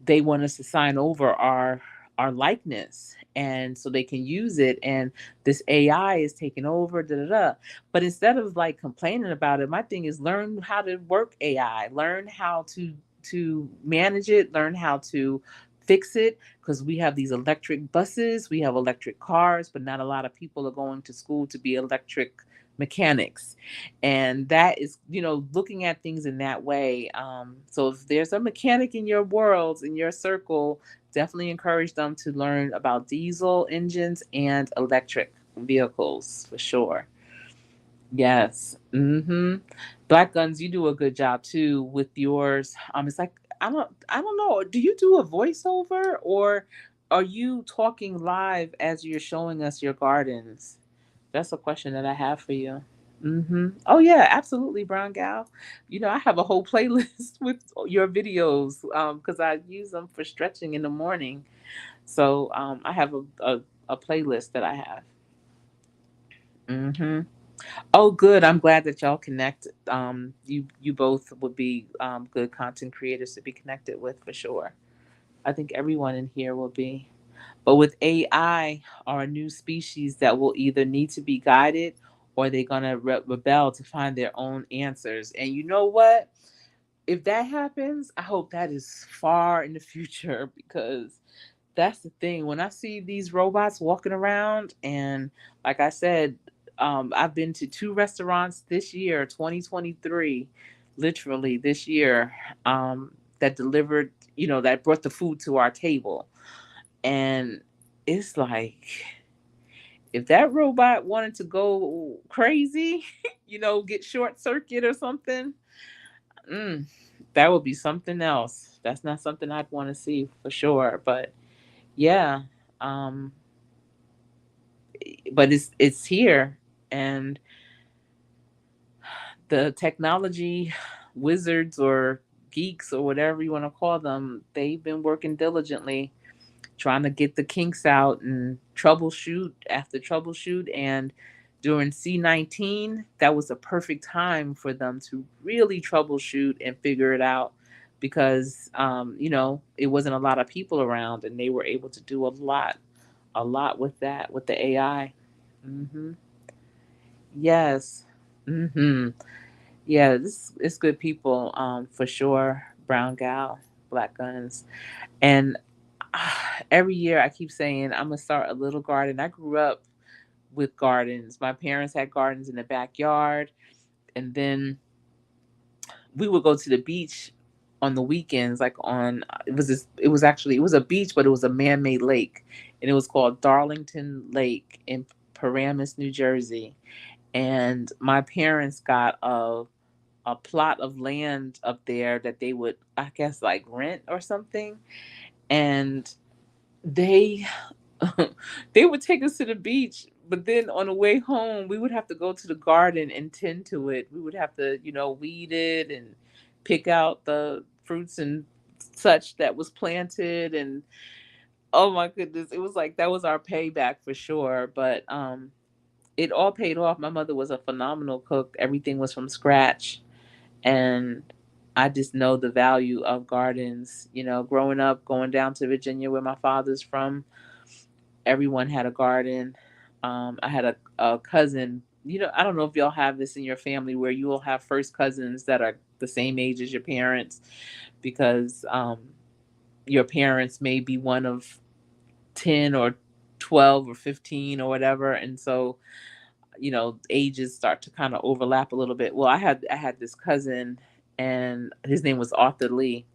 they want us to sign over our our likeness, and so they can use it, and this AI is taking over, da da da. But instead of like complaining about it, my thing is learn how to work AI, learn how to manage it, learn how to fix it, because we have these electric buses, we have electric cars, but not a lot of people are going to school to be electric mechanics. And that is, looking at things in that way. So if there's a mechanic in your world, in your circle, definitely encourage them to learn about diesel engines and electric vehicles for sure. Yes. Black Guns, you do a good job too with yours. It's like I don't know. Do you do a voiceover, or are you talking live as you're showing us your gardens? That's a question that I have for you. Oh yeah, absolutely, Brown Gal. I have a whole playlist with your videos because I use them for stretching in the morning. So I have a playlist that I have. hmm Oh, good. I'm glad that y'all connect. You both would be good content creators to be connected with for sure. I think everyone in here will be. But with AI, are a new species that will either need to be guided, or they're gonna rebel to find their own answers. And you know what? If that happens, I hope that is far in the future, because that's the thing. When I see these robots walking around, and like I said, I've been to two restaurants this year, 2023, literally this year, that delivered, that brought the food to our table. And it's like, if that robot wanted to go crazy, get short circuit or something, mm, that would be something else. That's not something I'd want to see for sure. But yeah, um, but it's here, and the technology wizards or geeks or whatever you want to call them, they've been working diligently trying to get the kinks out and troubleshoot after troubleshoot. And during C-19, that was a perfect time for them to really troubleshoot and figure it out, because it wasn't a lot of people around, and they were able to do a lot with that, with the AI. hmm Yes. hmm Yeah, this it's good people, for sure. Brown Gal, Black Guns. And every year I keep saying I'm gonna start a little garden. I grew up with gardens. My parents had gardens in the backyard, and then we would go to the beach on the weekends. Like on it was actually, it was a beach, but it was a man-made lake, and it was called Darlington Lake in Paramus, New Jersey. And my parents got a plot of land up there that they would, I guess, like rent or something. And they they would take us to the beach, but then on the way home we would have to go to the garden and tend to it. We would have to, weed it and pick out the fruits and such that was planted. And oh my goodness, it was like that was our payback for sure. But it all paid off. My mother was a phenomenal cook. Everything was from scratch. And I just know the value of gardens. Growing up, going down to Virginia where my father's from, everyone had a garden. I had a cousin. I don't know if y'all have this in your family, where you will have first cousins that are the same age as your parents, because your parents may be one of 10 or 12 or 15 or whatever. And so, ages start to kind of overlap a little bit. Well, I had this cousin, and his name was Arthur Lee.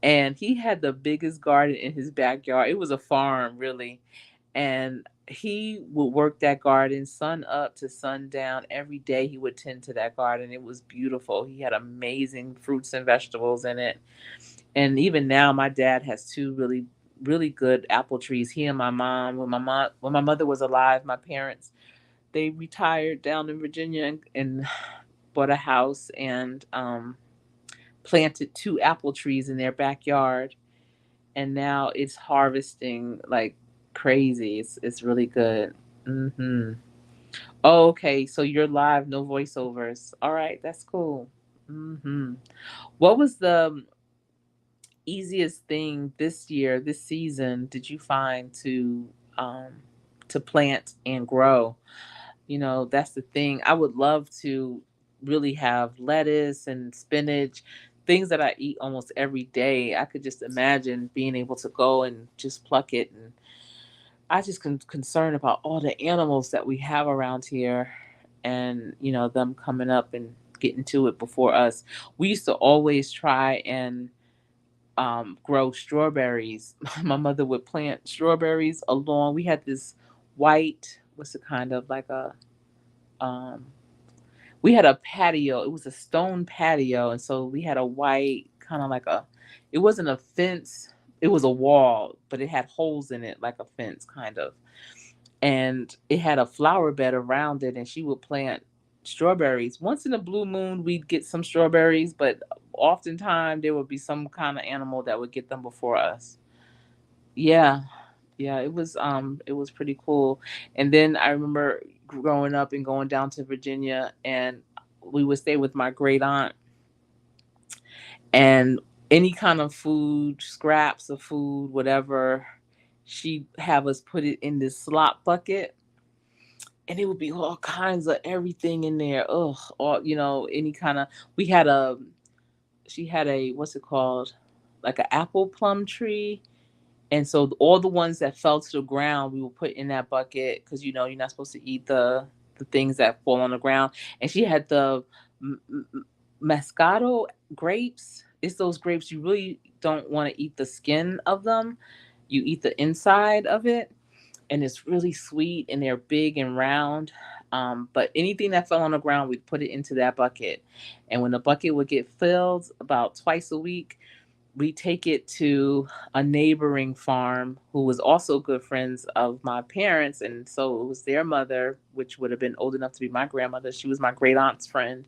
And he had the biggest garden in his backyard. It was a farm, really. And he would work that garden sun up to sundown. Every day he would tend to that garden. It was beautiful. He had amazing fruits and vegetables in it. And even now, my dad has two really, really good apple trees. He and my mom, when my mother was alive, my parents, they retired down in Virginia, and bought a house, and planted two apple trees in their backyard. And now it's harvesting like crazy. It's really good. hmm Oh, okay, so you're live, no voiceovers. All right, that's cool. What was the easiest thing this year, this season, did you find um, to plant and grow? You know, that's the thing. I would love to really have lettuce and spinach, things that I eat almost every day. I could just imagine being able to go and just pluck it. And I just concerned about all the animals that we have around here, and them coming up and getting to it before us. We used to always try and grow strawberries. My mother would plant strawberries along. We had this white, what's it kind of like a um, we had a patio. It was a stone patio, and so we had a white kind of like a. It wasn't a fence. It was a wall, but it had holes in it, like a fence, kind of. And it had a flower bed around it, and she would plant strawberries. Once in a blue moon, we'd get some strawberries, but oftentimes there would be some kind of animal that would get them before us. Yeah, yeah, it was pretty cool. And then I remember growing up and going down to Virginia, and we would stay with my great aunt, and any kind of food, scraps of food, whatever, she'd have us put it in this slop bucket, and it would be all kinds of everything in there. Ugh, all any kind of. We had a. She had a, what's it called, like an apple plum tree. And so all the ones that fell to the ground, we would put in that bucket, because you're not supposed to eat the things that fall on the ground. And she had the Moscato grapes. It's those grapes you really don't want to eat the skin of them. You eat the inside of it, and it's really sweet, and they're big and round. But anything that fell on the ground, we'd put it into that bucket. And when the bucket would get filled about twice a week, we take it to a neighboring farm who was also good friends of my parents. And so it was their mother, which would have been old enough to be my grandmother. She was my great aunt's friend.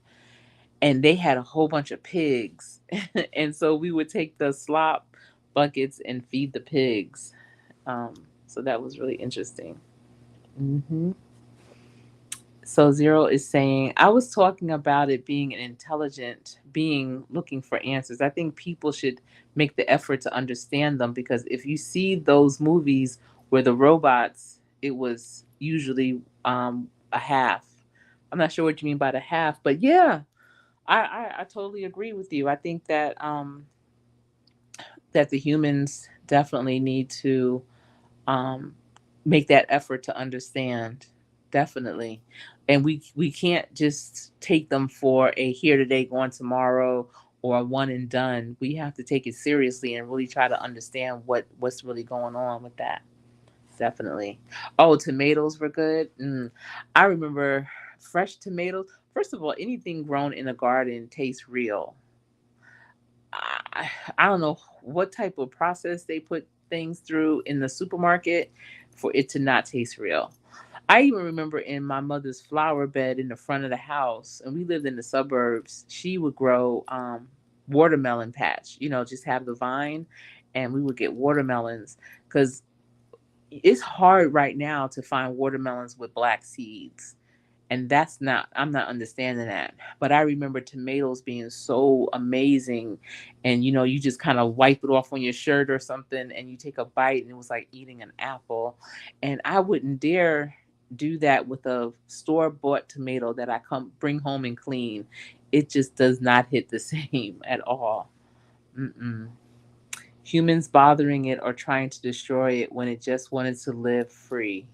And they had a whole bunch of pigs. And so we would take the slop buckets and feed the pigs. So that was really interesting. Hmm. So Zero is saying, I was talking about it being an intelligent being looking for answers. I think people should make the effort to understand them, because if you see those movies where the robots, it was usually a half. I'm not sure what you mean by the half, but yeah, I totally agree with you. I think that the humans definitely need to um, make that effort to understand, definitely. And we can't just take them for a here today gone tomorrow, or a one and done. We have to take it seriously and really try to understand what's really going on with that. Definitely. Oh, tomatoes were good. I remember fresh tomatoes. First of all, anything grown in a garden tastes real. I don't know what type of process they put things through in the supermarket for it to not taste real. I even remember in my mother's flower bed in the front of the house, and we lived in the suburbs. She would grow watermelon patch, just have the vine, and we would get watermelons, because it's hard right now to find watermelons with black seeds, and that's not, I'm not understanding that. But I remember tomatoes being so amazing, and you just kind of wipe it off on your shirt or something, and you take a bite, and it was like eating an apple. And I wouldn't dare do that with a store bought tomato that I come bring home and clean. It just does not hit the same at all. Mm-mm. Humans bothering it or trying to destroy it when it just wanted to live free.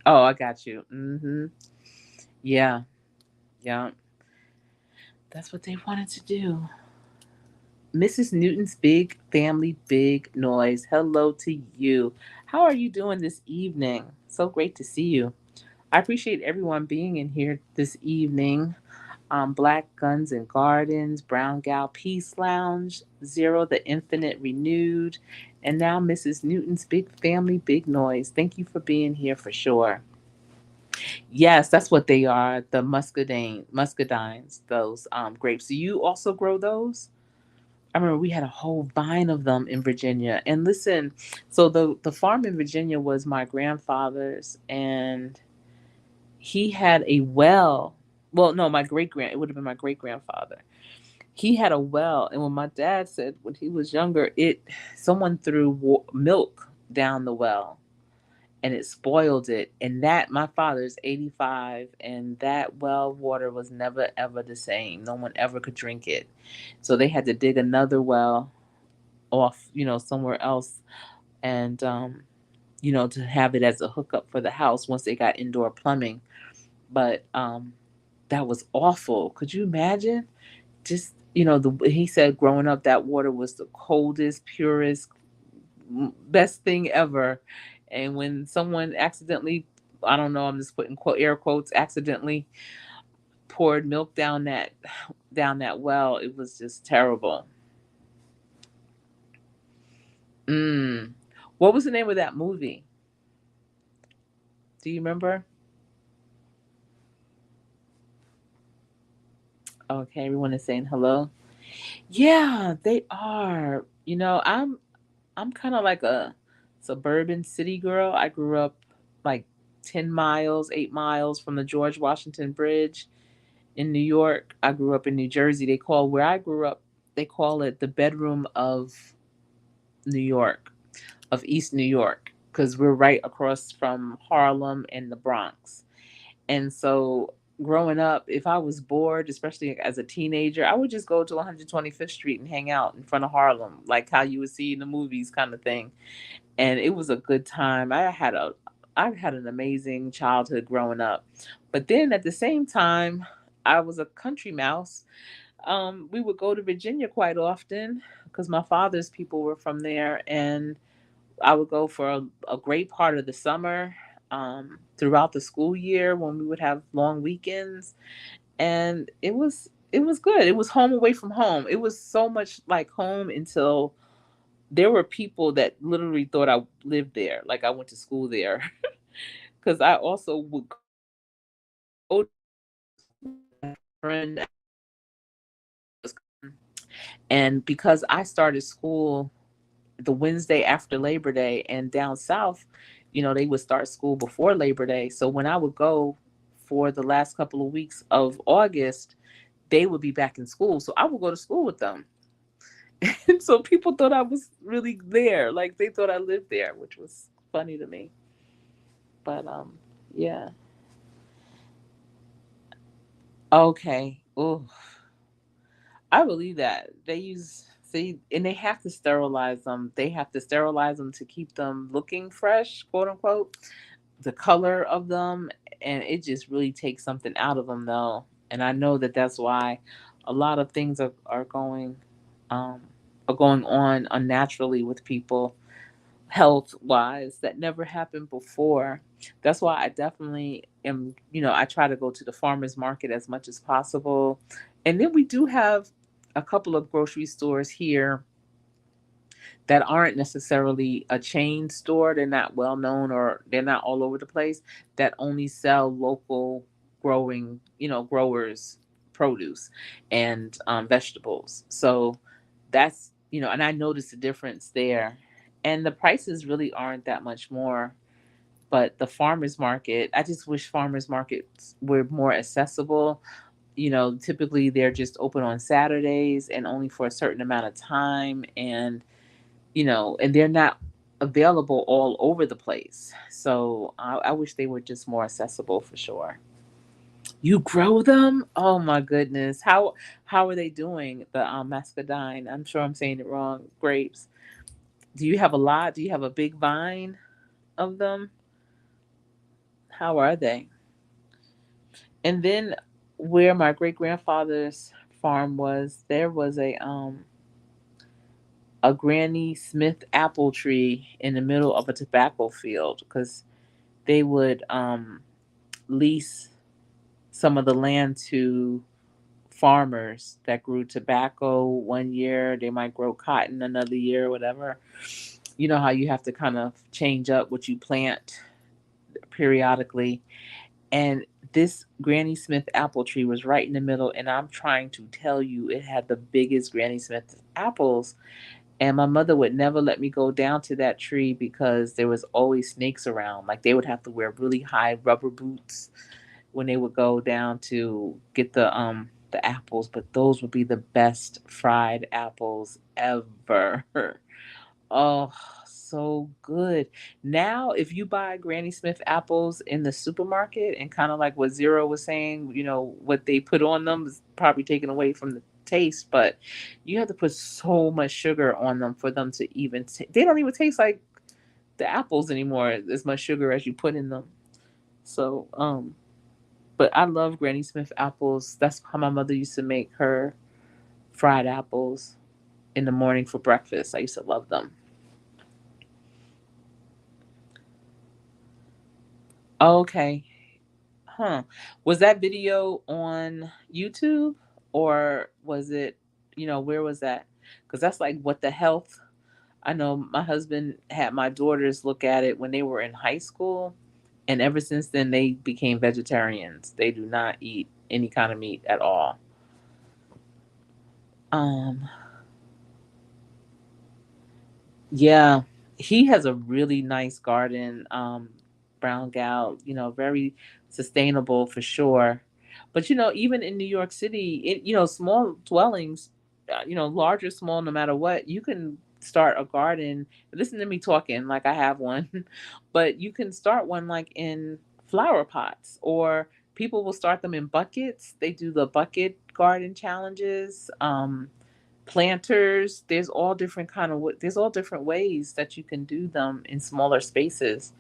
Oh, I got you. Yeah, yeah. That's what they wanted to do. Mrs. Newton's Big Family Big Noise. Hello to you. How are you doing this evening? So great to see you. I appreciate everyone being in here this evening. Black Guns and Gardens, Brown Gal Peace Lounge, Zero the Infinite Renewed, and now Mrs. Newton's Big Family Big Noise. Thank you for being here for sure. Yes, that's what they are. The muscadines, those grapes. Do you also grow those? I remember we had a whole vine of them in Virginia. And listen, so the farm in Virginia was my grandfather's, and he had a well. Well, no, my great grand. It would have been my great grandfather. he had a well, and when my dad said when he was younger, it someone threw milk down the well and it spoiled it. And that my father's 85, and that well water was never ever the same. No one ever could drink it. So they had to dig another well off, somewhere else, and to have it as a hookup for the house once they got indoor plumbing. But that was awful. Could you imagine? Just the he said growing up that water was the coldest, purest, best thing ever. And when someone accidentally, I don't know, I'm just putting air quotes, accidentally poured milk down that well, it was just terrible. Mm. What was the name of that movie? Do you remember? Okay, everyone is saying hello. Yeah, they are. I'm kind of like a suburban city girl. I grew up like 10 miles, 8 miles from the George Washington Bridge in New York. I grew up in New Jersey. They call where I grew up, they call it the bedroom of New York, of East New York, because we're right across from Harlem and the Bronx. And so growing up, if I was bored, especially as a teenager, I would just go to 125th Street and hang out in front of Harlem, like how you would see in the movies kind of thing. And it was a good time. I had an amazing childhood growing up. But then at the same time, I was a country mouse. We would go to Virginia quite often because my father's people were from there, and I would go for a great part of the summer, throughout the school year when we would have long weekends, and it was good. It was home away from home. It was so much like home until there were people that literally thought I lived there, like I went to school there, because I also would go to a friend, and because I started school the Wednesday after Labor Day, and down south, they would start school before Labor Day. So when I would go for the last couple of weeks of August, they would be back in school. So I would go to school with them. And so people thought I was really there. Like they thought I lived there, which was funny to me. But yeah. Okay. Oh, I believe that. They use see and they have to sterilize them. They have to sterilize them to keep them looking fresh, quote unquote. The color of them, and it just really takes something out of them though. And I know that that's why a lot of things um are going on unnaturally with people health wise that never happened before. That's why I definitely am, I try to go to the farmers market as much as possible. And then we do have a couple of grocery stores here that aren't necessarily a chain store. They're not well known or they're not all over the place, that only sell local growers produce and vegetables. So and I noticed the difference there. And the prices really aren't that much more. But the farmers market, I just wish farmers markets were more accessible. Typically they're just open on Saturdays and only for a certain amount of time. And they're not available all over the place. So I wish they were just more accessible for sure. You grow them? Oh my goodness. How are they doing? The muscadine. I'm sure I'm saying it wrong. Grapes. Do you have a lot? Do you have a big vine of them? How are they? And then where my great grandfather's farm was, there was a Granny Smith apple tree in the middle of a tobacco field because they would lease some of the land to farmers that grew tobacco one year. They might grow cotton another year, whatever. You know how you have to kind of change up what you plant periodically. And this Granny Smith apple tree was right in the middle. And I'm trying to tell you, it had the biggest Granny Smith apples. And my mother would never let me go down to that tree because there was always snakes around. Like they would have to wear really high rubber boots when they would go down to get the apples, but those would be the best fried apples ever. Oh, so good. Now, if you buy Granny Smith apples in the supermarket, and kind of like what Zero was saying, what they put on them is probably taken away from the taste, but you have to put so much sugar on them for them to even, they don't even taste like the apples anymore, as much sugar as you put in them. So, but I love Granny Smith apples. That's how my mother used to make her fried apples in the morning for breakfast. I used to love them. Okay. Huh. Was that video on YouTube, or was it, where was that? Because that's like what the health. I know my husband had my daughters look at it when they were in high school, and ever since then they became vegetarians. They do not eat any kind of meat at all. Um, Yeah, he has a really nice garden, brown gal, very sustainable for sure. But even in New York City, small dwellings, large or small, no matter what, you can start a garden. Listen to me talking like I have one, but you can start one like in flower pots, or people will start them in buckets. They do the bucket garden challenges. Planters, there's all different ways that you can do them in smaller spaces.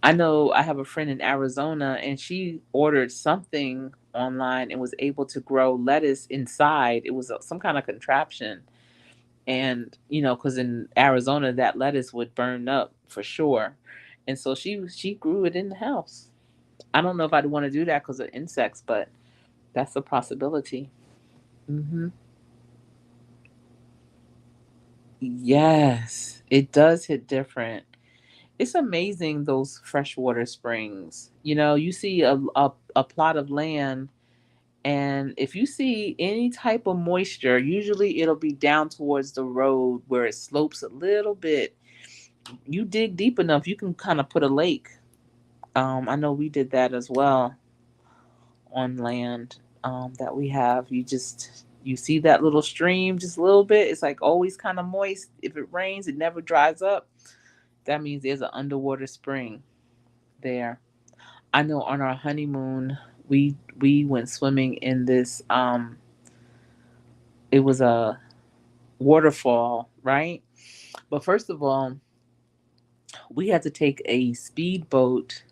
I know I have a friend in Arizona, and she ordered something online and was able to grow lettuce inside. It was some kind of contraption, and because in Arizona that lettuce would burn up for sure, and so she grew it in the house. I don't know if I'd want to do that because of insects, but that's a possibility. Hmm. Yes, it does hit different. It's amazing, those freshwater springs. You see a plot of land, and if you see any type of moisture, usually it'll be down towards the road where it slopes a little bit. You dig deep enough, you can kind of put a lake. I know we did that as well on land that we have. You see that little stream just a little bit. It's like always kind of moist. If it rains, it never dries up. That means there's an underwater spring there. I know on our honeymoon, we went swimming in this. It was a waterfall, right? But first of all, we had to take a speedboat.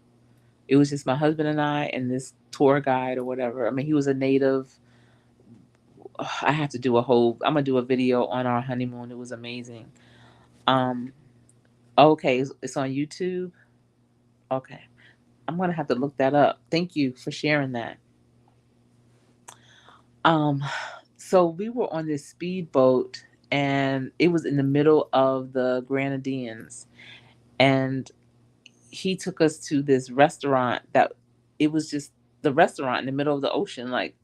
It was just my husband and I and this tour guide or whatever. I mean, he was a native. I have to do a whole. I'm gonna do a video on our honeymoon. It was amazing. Um. Okay, it's on YouTube. Okay, I'm gonna have to look that up. Thank you for sharing that. Um, so we were on this speedboat, and it was in the middle of the Grenadines, and he took us to this restaurant that it was just the restaurant in the middle of the ocean, like,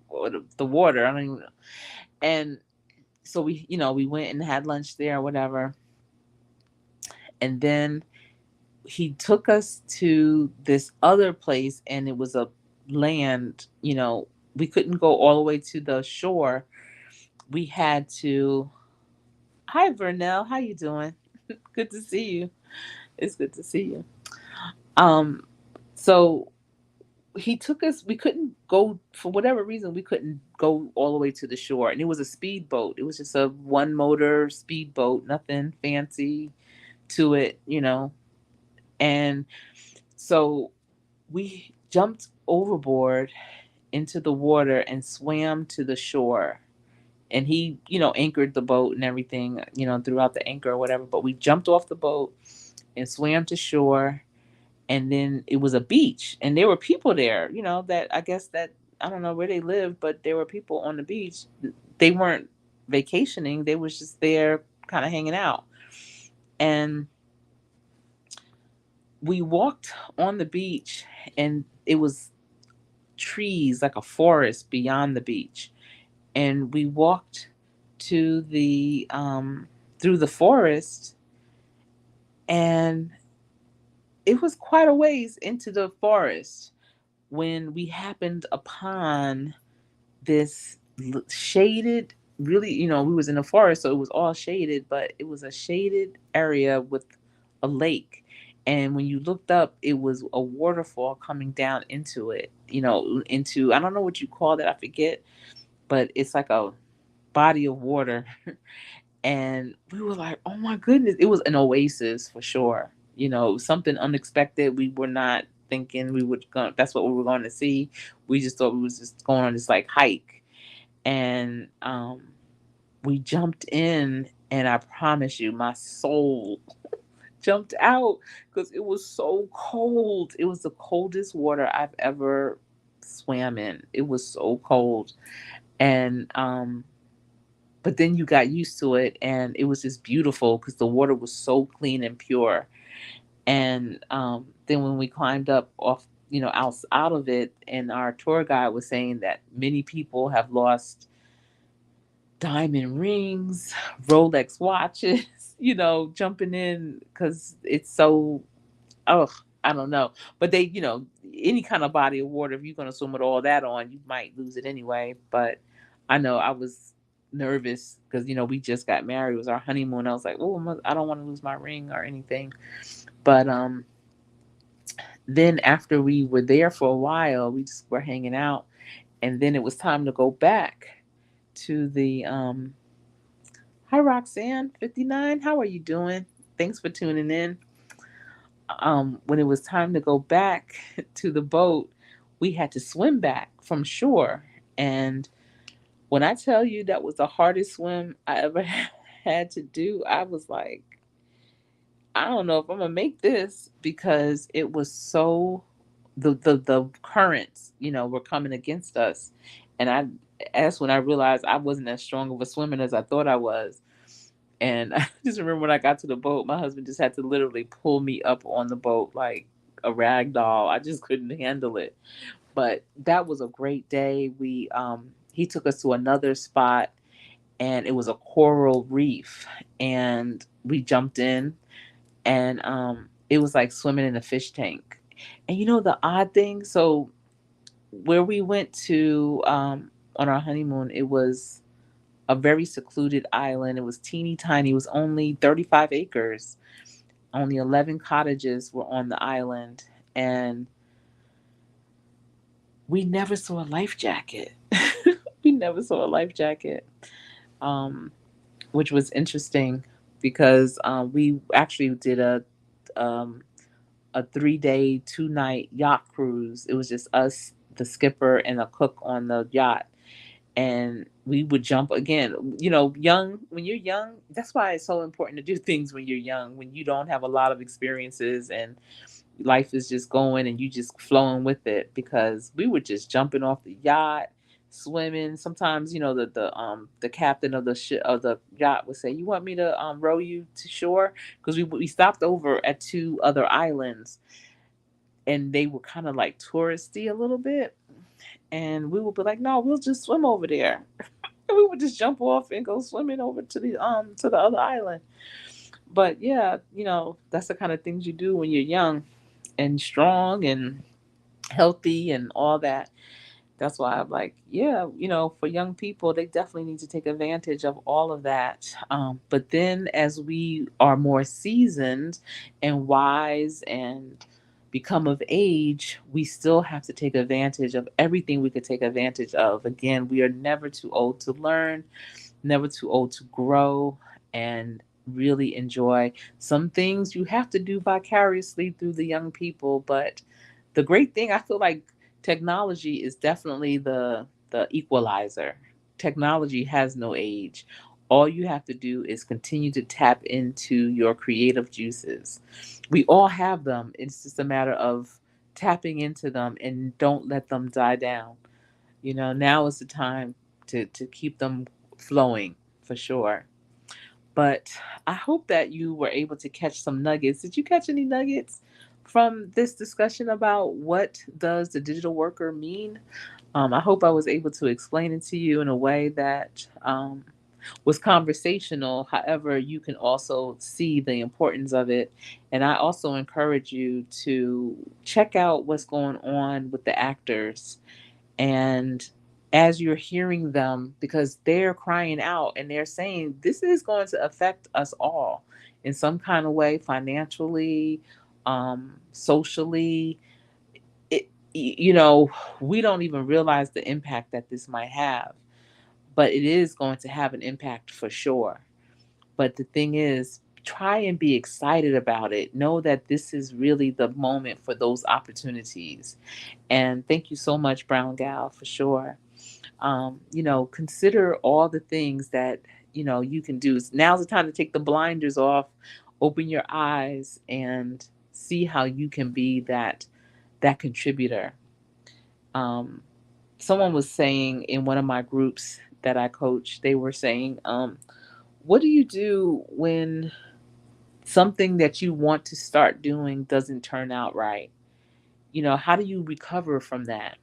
or the water. I don't even know. And so we went and had lunch there or whatever, and then he took us to this other place, and it was a land. We couldn't go all the way to the shore. We had to. Hi, Vernell. How you doing? Good to see you. It's good to see you. Um, so he took us. We couldn't go for whatever reason. We couldn't go all the way to the shore, and it was a speedboat. It was just a one motor speedboat, nothing fancy to it. And so we jumped overboard into the water and swam to the shore. And he, anchored the boat and everything, throughout the anchor or whatever. But we jumped off the boat and swam to shore, and then it was a beach, and there were people there, that I guess that I don't know where they lived, but there were people on the beach. They weren't vacationing, they was just there kind of hanging out. And we walked on the beach, and it was trees, like a forest beyond the beach. And we walked to the through the forest, and it was quite a ways into the forest when we happened upon this shaded, really, we was in the forest, so it was all shaded, but it was a shaded area with a lake. And when you looked up, it was a waterfall coming down into it, into, I don't know what you call it, I forget, but it's like a body of water. And we were like, oh my goodness, it was an oasis for sure. Something unexpected. We were not thinking we would go, that's what we were going to see. We just thought we was just going on this like hike. And we jumped in, and I promise you, my soul jumped out because it was so cold. It was the coldest water I've ever swam in. It was so cold. And but then you got used to it, and it was just beautiful because the water was so clean and pure. And then when we climbed up off, out of it, and our tour guide was saying that many people have lost diamond rings, Rolex watches, jumping in because it's so, oh, I don't know. But they, any kind of body of water, if you're going to swim with all that on, you might lose it anyway. But I know I was nervous because, we just got married. It was our honeymoon. I was like, oh, I don't want to lose my ring or anything. But then after we were there for a while, we just were hanging out. And then it was time to go back to the hi Roxanne 59. How are you doing? Thanks for tuning in. When it was time to go back to the boat, we had to swim back from shore. And when I tell you that was the hardest swim I ever had to do, I was like, I don't know if I'm gonna make this because it was so, the currents, were coming against us. And that's when I realized I wasn't as strong of a swimmer as I thought I was. And I just remember when I got to the boat, my husband just had to literally pull me up on the boat like a rag doll. I just couldn't handle it. But that was a great day. He took us to another spot, and it was a coral reef, and we jumped in, and it was like swimming in a fish tank. And the odd thing, so where we went to on our honeymoon, it was a very secluded island. It was teeny tiny. It was only 35 acres. Only 11 cottages were on the island. And we never saw a life jacket. We never saw a life jacket, um, which was interesting because we actually did um, a 3 day, 2 night yacht cruise. It was just us, the skipper, and a cook on the yacht. And we would jump again, young. When you're young, that's why it's so important to do things when you're young, when you don't have a lot of experiences and life is just going and you just flowing with it, because we were just jumping off the yacht, swimming. Sometimes, the captain of the yacht would say, you want me to row you to shore, because we stopped over at two other islands, and they were kind of like touristy a little bit, and we would be like, no, we'll just swim over there. And we would just jump off and go swimming over to the other island. But yeah, that's the kind of things you do when you're young and strong and healthy and all that. That's why I'm like, yeah, for young people, they definitely need to take advantage of all of that. But then as we are more seasoned and wise and become of age, we still have to take advantage of everything we could take advantage of. Again, we are never too old to learn, never too old to grow, and really enjoy some things you have to do vicariously through the young people. But the great thing, I feel like technology is definitely the equalizer. Technology has no age. All you have to do is continue to tap into your creative juices. We all have them. It's just a matter of tapping into them and don't let them die down. Now is the time to keep them flowing for sure. But I hope that you were able to catch some nuggets. Did you catch any nuggets from this discussion about what does the digital worker mean? I hope I was able to explain it to you in a way that was conversational. However, you can also see the importance of it. And I also encourage you to check out what's going on with the actors, and as you're hearing them, because they're crying out and they're saying this is going to affect us all in some kind of way, financially, socially. We don't even realize the impact that this might have, but it is going to have an impact for sure. But the thing is, try and be excited about it. Know that this is really the moment for those opportunities. And thank you so much, Brown Gal, for sure. Consider all the things that you can do. Now's the time to take the blinders off, open your eyes, and see how you can be that contributor. Um, Someone was saying in one of my groups that I coach, they were saying, what do you do when something that you want to start doing doesn't turn out right? How do you recover from that?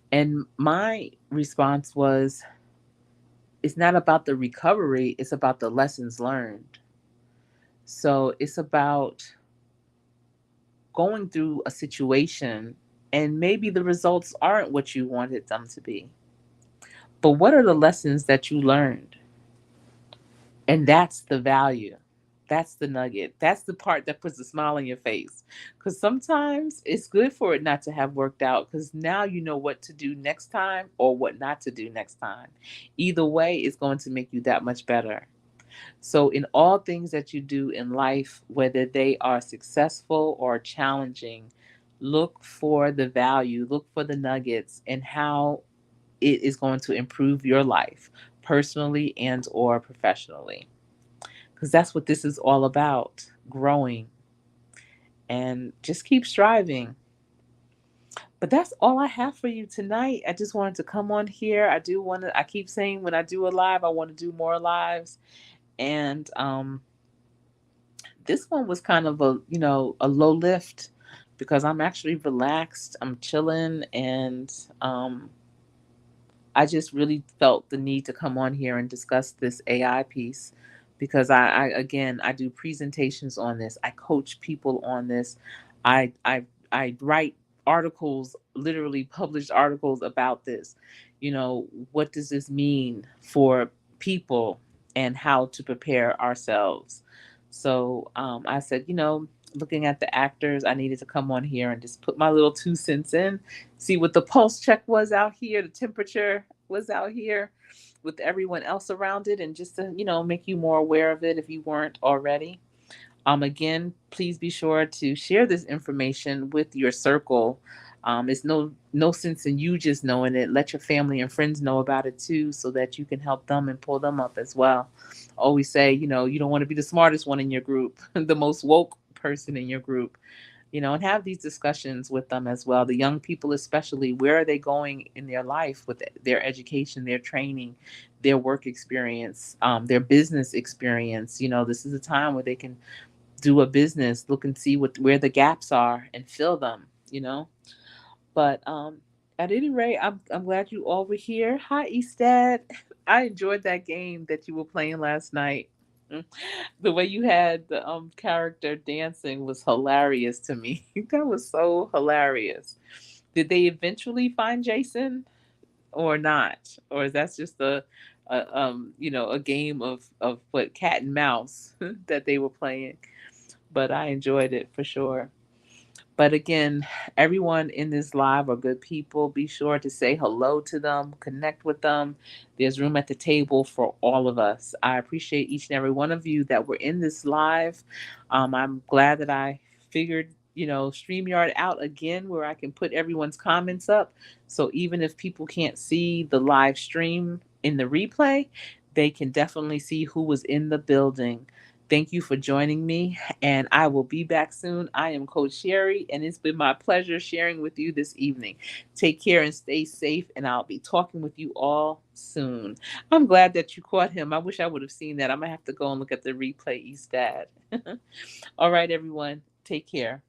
And my response was, it's not about the recovery, it's about the lessons learned. So it's about going through a situation and maybe the results aren't what you wanted them to be. But what are the lessons that you learned? And that's the value. That's the nugget. That's the part that puts a smile on your face. Because sometimes it's good for it not to have worked out, because now you know what to do next time or what not to do next time. Either way, it's going to make you that much better. So, in all things that you do in life, whether they are successful or challenging, look for the value, look for the nuggets, and how it is going to improve your life personally and or professionally, because that's what this is all about, growing, and just keep striving. But that's all I have for you tonight. I just wanted to come on here. I keep saying when I do a live, I want to do more lives. And this one was kind of a low lift, because I'm actually relaxed, I'm chilling, and I just really felt the need to come on here and discuss this AI piece, because I do presentations on this. I coach people on this. I write articles, literally published articles about this. What does this mean for people and how to prepare ourselves? So I said, looking at the actors, I needed to come on here and just put my little 2 cents in, see what the pulse check was out here, the temperature was out here with everyone else around it, and just to, make you more aware of it if you weren't already. Again, please be sure to share this information with your circle. It's no sense in you just knowing it. Let your family and friends know about it too, so that you can help them and pull them up as well. Always say, you don't want to be the smartest one in your group, the most woke person in your group, and have these discussions with them as well. The young people, especially, where are they going in their life with their education, their training, their work experience, their business experience? This is a time where they can do a business, look and see where the gaps are and fill them. But at any rate, I'm glad you all were here. Hi, Eastad. I enjoyed that game that you were playing last night. Mm. The way you had the character dancing was hilarious to me. That was so hilarious. Did they eventually find Jason or not? Or is that just a game of what, cat and mouse that they were playing? But I enjoyed it for sure. But again, everyone in this live are good people. Be sure to say hello to them, connect with them. There's room at the table for all of us. I appreciate each and every one of you that were in this live. I'm glad that I figured, StreamYard out again, where I can put everyone's comments up. So even if people can't see the live stream in the replay, they can definitely see who was in the building. Thank you for joining me, and I will be back soon. I am Coach Sherry, and it's been my pleasure sharing with you this evening. Take care and stay safe, and I'll be talking with you all soon. I'm glad that you caught him. I wish I would have seen that. I'm going to have to go and look at the replay, East Dad. All right, everyone. Take care.